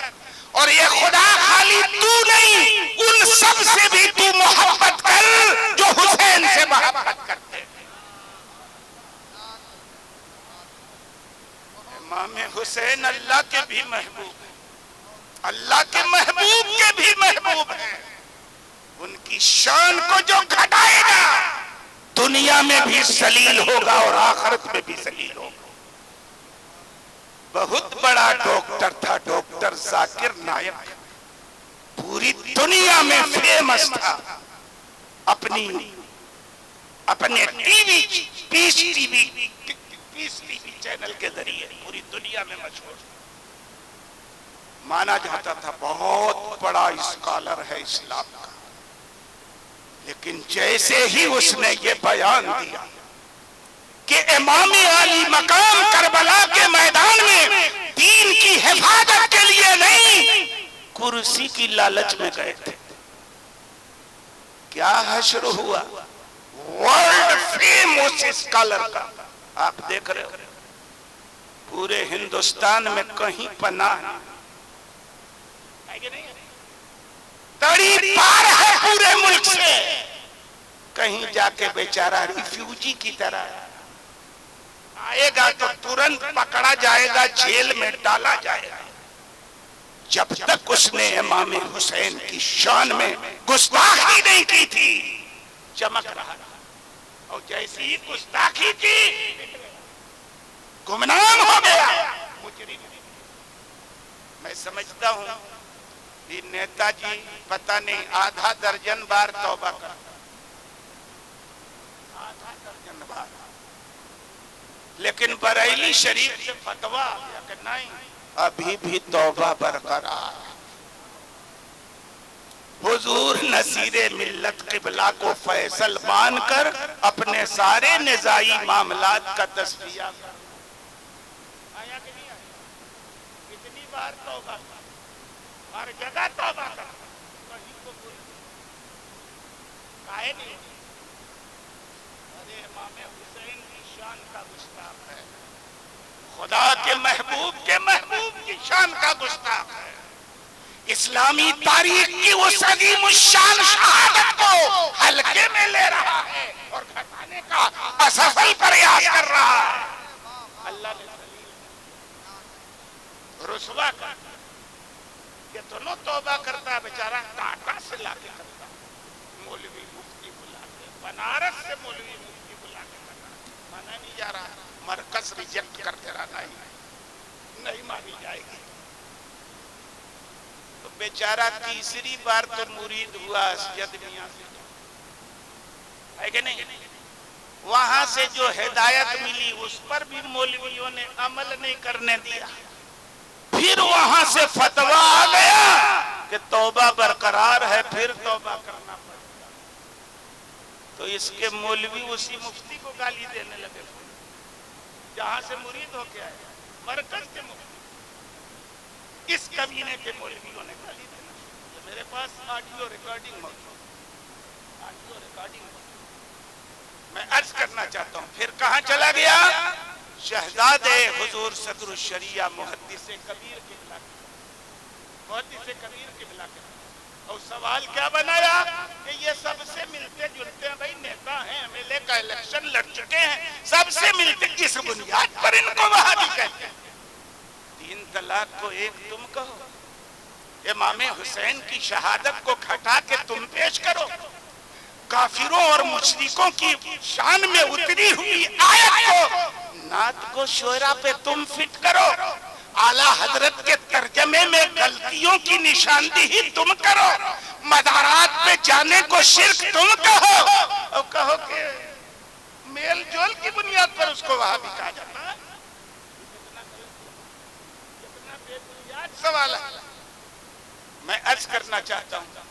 B: اور یہ خدا خالی تو نہیں ان سب سے بھی تو محبت کر جو حسین سے محبت کرتے ہیں۔ امام حسین اللہ کے بھی محبوب ہیں، اللہ کے محبوب کے بھی محبوب ہیں، ان کی شان کو جو گھٹائے گا دنیا میں بھی ذلیل ہوگا اور آخرت میں بھی ذلیل ہوگا۔ بہت بڑا ڈاکٹر تھا ڈاکٹر ذاکر نائک، پوری دنیا میں فیمس تھا، اپنے ٹی وی پیس ٹی وی چینل کے ذریعے پوری دنیا میں مشہور، مانا جاتا تھا بہت بڑا اسکالر ہے اسلام کا، لیکن جیسے ہی اس نے یہ بیان دیا کہ امام علی مقام کربلا کے میدان میں دین کی حفاظت کے لیے نہیں کرسی کی لالچ میں گئے تھے، کیا حشر ہوا ورلڈ فیمس اسکالر کا، آپ دیکھ رہے ہو پورے ہندوستان میں کہیں پناہ تڑی پار ہے پورے ملک سے، کہیں جا کے بیچارہ ریفیوجی کی طرح آئے گا تو ترنت پکڑا جائے گا، جیل میں ڈالا جائے گا، جب تک اس نے امام حسین کی شان میں گستاخی نہیں کی تھی چمک رہا، اور جیسی ہی گستاخی کی گمنام ہو گیا مجرم۔ میں سمجھتا ہوں یہ نیتا جی پتہ نہیں آدھا درجن بار توبہ کر، آدھا درجن بار، لیکن بریلی شریف سے فتویٰ آ گیا کہ نہیں، ابھی بھی توبہ برقرار ہے۔ حضور نصیر ملت قبلہ کو فیصل مان کر اپنے سارے نزاعی معاملات کا تصفیہ کر آیا کہ نہیں آیا؟ کتنی بار توبہ کر، ہر جگہ توبہ کر، کہیں کو بھول کائے نہیں۔ ارے امام حسین کی شان کا گستاخ ہے، خدا کے محبوب کی شان کا گستاخ ہے، اسلامی تاریخ کی اس عظیم الشان شہادت کو ہلکے میں لے رہا ہے اور گھٹانے کا اسفل پریاس کر رہا ہے۔ اللہ نے رسوا کر کہ دونوں توبہ کرتا ہے، بیچارہ ٹاٹا سے لا کے کرتا، مولوی مفتی بلا کے، بنارس سے مولوی مفتی بلا کے کرتا، مانا نہیں جا رہا، مرکز ریجیکٹ کرتے رہا، نہیں مانی جائے گی۔ تو بیچارہ تیسری بار تو مرید ہوا اسجد میاں سے، ہے کہ نہیں؟ وہاں سے جو ہدایت ملی اس پر بھی مولویوں نے عمل نہیں کرنے دیا، پھر وہاں سے فتویٰ آ گیا کہ توبہ برقرار ہے، پھر توبہ کرنا پڑے گا۔ تو اس کے مولوی اسی مفتی کو گالی دینے لگے، جہاں سے مرید ہو کے آئے، مرکز کے مفتی، اس کمینے کے مولویوں نے گالی دینا شروع کیا۔ میرے پاس آڈیو ریکارڈنگ موجود، میں عرض کرنا چاہتا ہوں، پھر کہاں چلا گیا؟ شہزاد حضور صدر الشریعہ محدث کبیر قبلہ کے، اور سوال کیا بنایا کہ یہ سب سے ملتے جلتے ہیں، بھائی نیتا ہیں، ایم ایل اے کا الیکشن لڑ چکے ہیں، سب سے ملتے، کس بنیاد پر ان کو وہابی کہتے ہیں؟ 3 طلاق کو ایک تم کہو، امام حسین کی شہادت کو کھٹا کے تم پیش کرو، کافروں اور مشرکوں کی شان میں اتری ہوئی آیت کو، نعت کو شعرا پہ تم فٹ کرو، اعلیٰ حضرت کے ترجمے میں غلطیوں کی نشاندہی تم کرو، مدارات پہ جانے کو شرک تم کہو، اور کہو کہ میل جول کی بنیاد پر اس کو وہابی کہا جاتا ہے۔ کتنا بے بنیاد سوال ہے۔ میں عرض کرنا چاہتا ہوں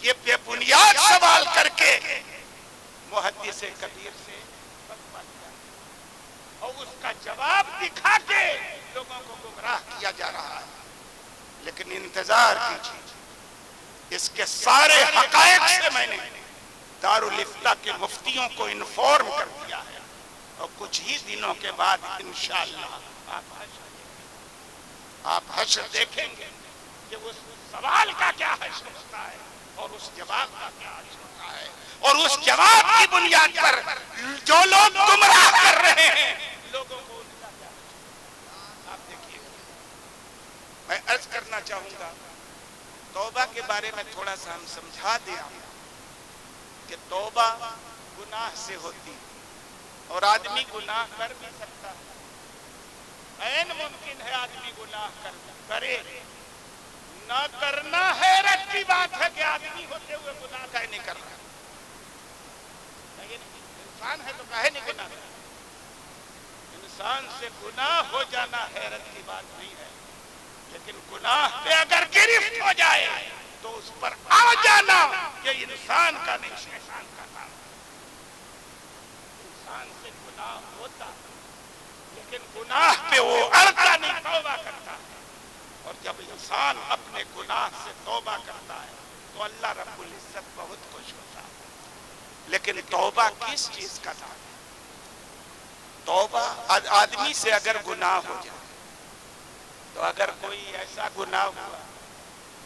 B: کہ بے بنیاد سوال کر کے محدث کبیر سے اور اس کا جواب دکھا کے لوگوں کو گمراہ کیا جا رہا ہے، لیکن انتظار کیجیے، اس کے سارے حقائق سے میں نے دارالافتاء کے مفتیوں کو انفارم کر دیا ہے، اور کچھ ہی دنوں کے بعد انشاءاللہ آپ حشر دیکھیں گے کہ اس سوال کا کیا حشر ہوتا ہے اور اس جواب کا کیا حشر ہوتا ہے، اور اس جواب کی بنیاد پر جو لوگ گمراہ کر رہے ہیں لوگوں کو ان کا کیا حشر ہوتا ہے۔ آپ دیکھیے، میں عرض کرنا چاہوں گا، توبہ کے بارے میں تھوڑا سا ہم سمجھا دیا کہ توبہ گناہ سے ہوتی اور آدمی گناہ کر بھی سکتا ہے، عین ممکن ہے آدمی گناہ کرے، نہ کرنا حیرت کی بات ہے کہ آدمی ہوتے ہوئے گناہ کہے نہیں کر رہا، انسان ہے تو کہے نہیں گناہ کر رہا، انسان سے گناہ ہو جانا حیرت کی بات نہیں ہے، لیکن گناہ پہ اگر گرفت ہو جائے تو اس پر آ جانا یہ انسان کا نہیں شیطان کا کام ہے۔ انسان سے گناہ ہوتا لیکن گناہ پہ وہ اڑتا نہیں، توبہ کرتا ہے، اور جب انسان اپنے گناہ سے توبہ کرتا ہے تو اللہ رب العزت بہت خوش ہوتا ہے۔ لیکن توبہ کس چیز کا نام ہے؟ توبہ آدمی سے اگر گناہ ہو جائے تو اگر کوئی ایسا گناہ ہوا،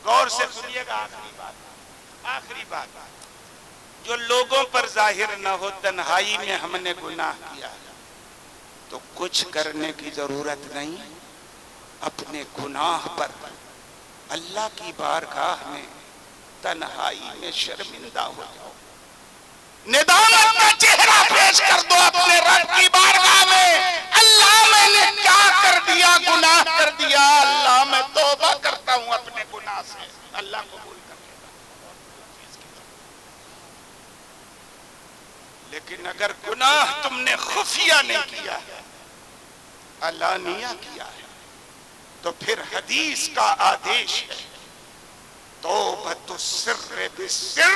B: غور سے سنیے گا، آخری بات جو لوگوں پر ظاہر نہ ہو، تنہائی میں ہم نے گناہ کیا تو کچھ کرنے کی ضرورت نہیں، اپنے گناہ پر اللہ کی بارگاہ میں تنہائی میں شرمندہ ہو جاؤ، ندامت کا چہرہ پیش کر دو اپنے رب کی بارگاہ میں، اللہ میں نے کیا کر دیا، گناہ کر دیا، اللہ میں توبہ کرتا ہوں اپنے گناہ سے، اللہ قبول کر لیتا۔ لیکن اگر گناہ تم نے خفیہ نہیں کیا ہے، علانیہ کیا ہے، تو پھر حدیث کا آدیش ہے توبۃ السر بالسر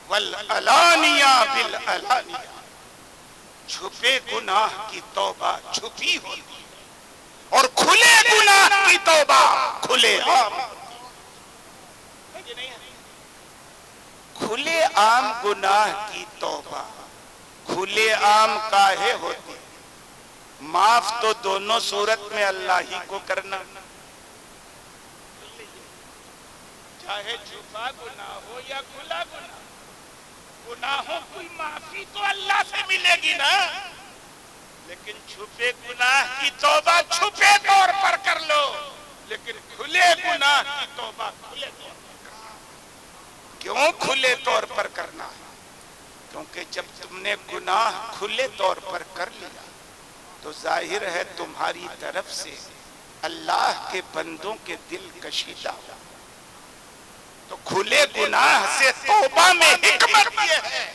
B: والعلانیہ بالعلانیہ، چھپے گناہ کی توبہ چھپی ہوتی ہے اور کھلے گناہ کی توبہ کھلے عام، کھلے عام گناہ کی توبہ کھلے عام کاہے ہوتی؟ معاف تو دونوں صورت میں اللہ ہی کو کرنا، چاہے چھپا گناہ ہو یا کھلا گناہ، گناہوں کی معافی تو اللہ سے ملے گی نا، لیکن چھپے گناہ کی توبہ چھپے طور پر کر لو، لیکن کھلے گناہ کی توبہ کھلے طور پر کرنا۔ کیوں کھلے طور پر کرنا ہے؟ کیونکہ جب تم نے گناہ کھلے طور پر کر لیا تو ظاہر ہے تمہاری طرف سے اللہ کے بندوں کے دل کشیدہ ہو، تو کھلے گناہ سے توبہ میں حکمت یہ ہے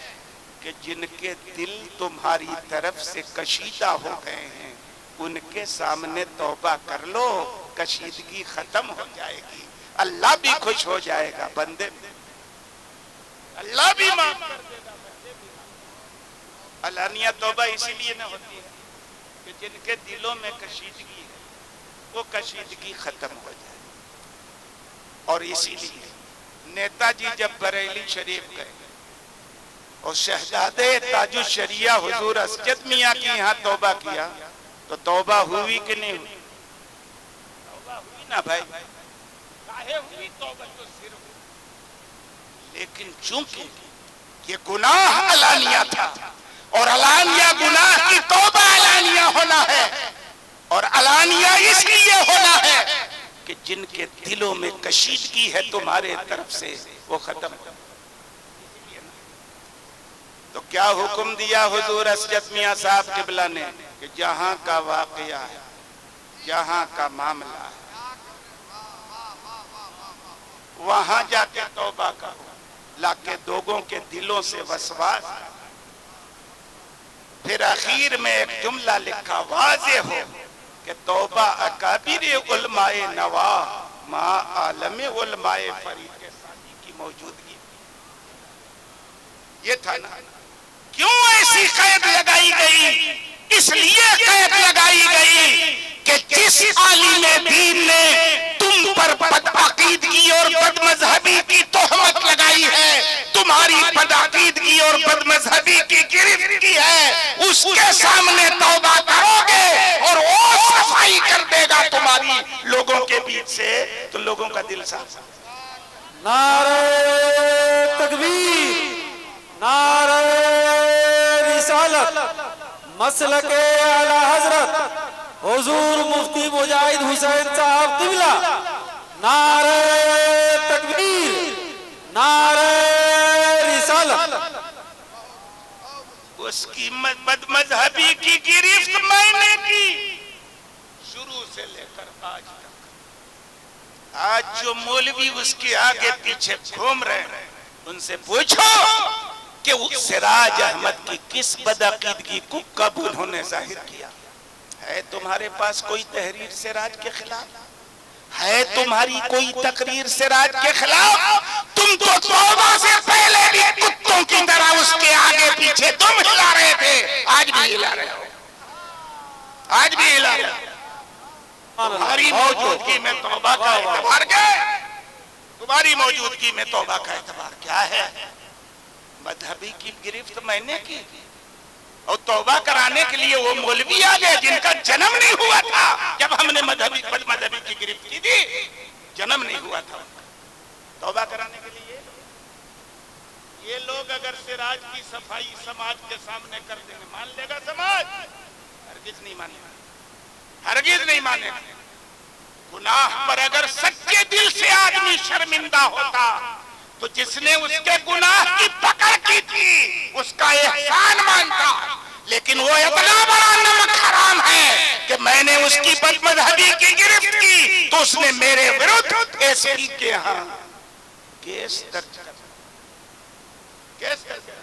B: کہ جن کے دل تمہاری طرف سے کشیدہ ہو گئے ہیں ان کے سامنے توبہ کر لو، کشیدگی ختم ہو جائے گی، اللہ بھی خوش ہو جائے گا، بندے بھی، اللہ بھی معاف کر دے گا، بندے بھی۔ علانیہ توبہ اسی لیے نہ ہوتی ہے کہ جن کے دلوں میں کشیدگی ہے وہ کشیدگی ختم ہو جائے، اور اسی لیے نیتا جی جب بریلی شریف گئے اور شہزادے تاج الشریعہ حضور اسجد میاں کی یہاں توبہ کیا تو توبہ ہوئی کہ نہیں ہوئی؟ توبہ ہوئی نا بھائی، کاہے ہوئی توبہ تو صرف، لیکن چونکہ یہ گناہ علانیہ تھا اور علانیہ گناہ کی توبہ علانیہ ہونا ہے، اور علانیہ اس لیے ہونا ہے کہ جن کے دلوں میں کشیدگی ہے تمہارے طرف سے وہ ختم ہو۔ تو کیا حکم دیا حضور اسجد میاں صاحب قبلہ نے کہ جہاں کا واقعہ ہے، جہاں کا معاملہ ہے، وہاں جا کے توبہ کرو، لاکہ لوگوں کے دلوں سے وسواس۔ پھر اخیر میں ایک جملہ لکھا واضح ہو کہ توبہ اکابر علماء نواح مع عالم علماء فریق ثانی کی موجودگی، یہ تھا نا۔ کیوں ایسی قید لگائی گئی؟ اس لیے قید لگائی گئی کہ جس عالم دین نے تم پر بدعقیدگی اور بد مذہبی کی تہمت لگائی ہے، تمہاری بدعقیدگی اور بد مذہبی کی گرفت کی ہے، اس کے سامنے توبہ کرو گے اور وہ صفائی کر دے گا تمہاری لوگوں کے بیچ سے، تو لوگوں کا دل صاف۔
C: نعرہ تکبیر، نعرہ رسالت، مسلک اعلی حضرت حضور مفتی مجاہد حسین صاحب قبلہ، نعرہ تکبیر، نعرہ رسالت۔
B: اس کی بد مذہبی کی گرفت میں نے کی شروع سے لے کر آج تک۔ آج جو مولوی اس کے آگے پیچھے گھوم رہے ہیں ان سے پوچھو کہ سراج احمد کی کس بدعقیدگی کو کب انہوں نے ظاہر کیا ہے؟ تمہارے پاس کوئی تحریر سراج کے خلاف ہے؟ تمہاری کوئی تقریر سراج کے خلاف؟ تم تو توبہ سے پہلے بھی کتوں کی طرح اس کے آگے پیچھے تم ہلا رہے تھے، آج بھی ہلا رہے ہو، آج بھی ہلا رہے ہو۔ تمہاری موجودگی میں توبہ کا اعتبار کیا ہے؟ تمہاری موجودگی میں توبہ کا اعتبار کیا ہے؟ مذہبی کی گرفت میں نے کی اور توبہ کرانے کے لیے وہ مولوی آ گئے جن کا جنم نہیں ہوا تھا جب ہم نے مذہبی کی گرفت کی تھی، جنم نہیں ہوا تھا توبہ کرانے کے لیے۔ یہ لوگ اگر سراج کی صفائی سماج کے سامنے کر دیں گے مان لے گا سماج؟ ہرگز نہیں مانے گا، ہرگز نہیں مانے گا۔ گناہ پر اگر سچے دل سے آدمی شرمندہ ہوتا تو جس نے اس کے گناہ کی پکڑ کی تھی اس کا احسان مانتا، لیکن وہ اتنا بڑا نمک حرام ہے کہ میں نے اس کی بد مذہبی کی گرفت کی تو اس نے میرے ورد ایس پی کے ہاں کیس درج کر، کیس درج کر۔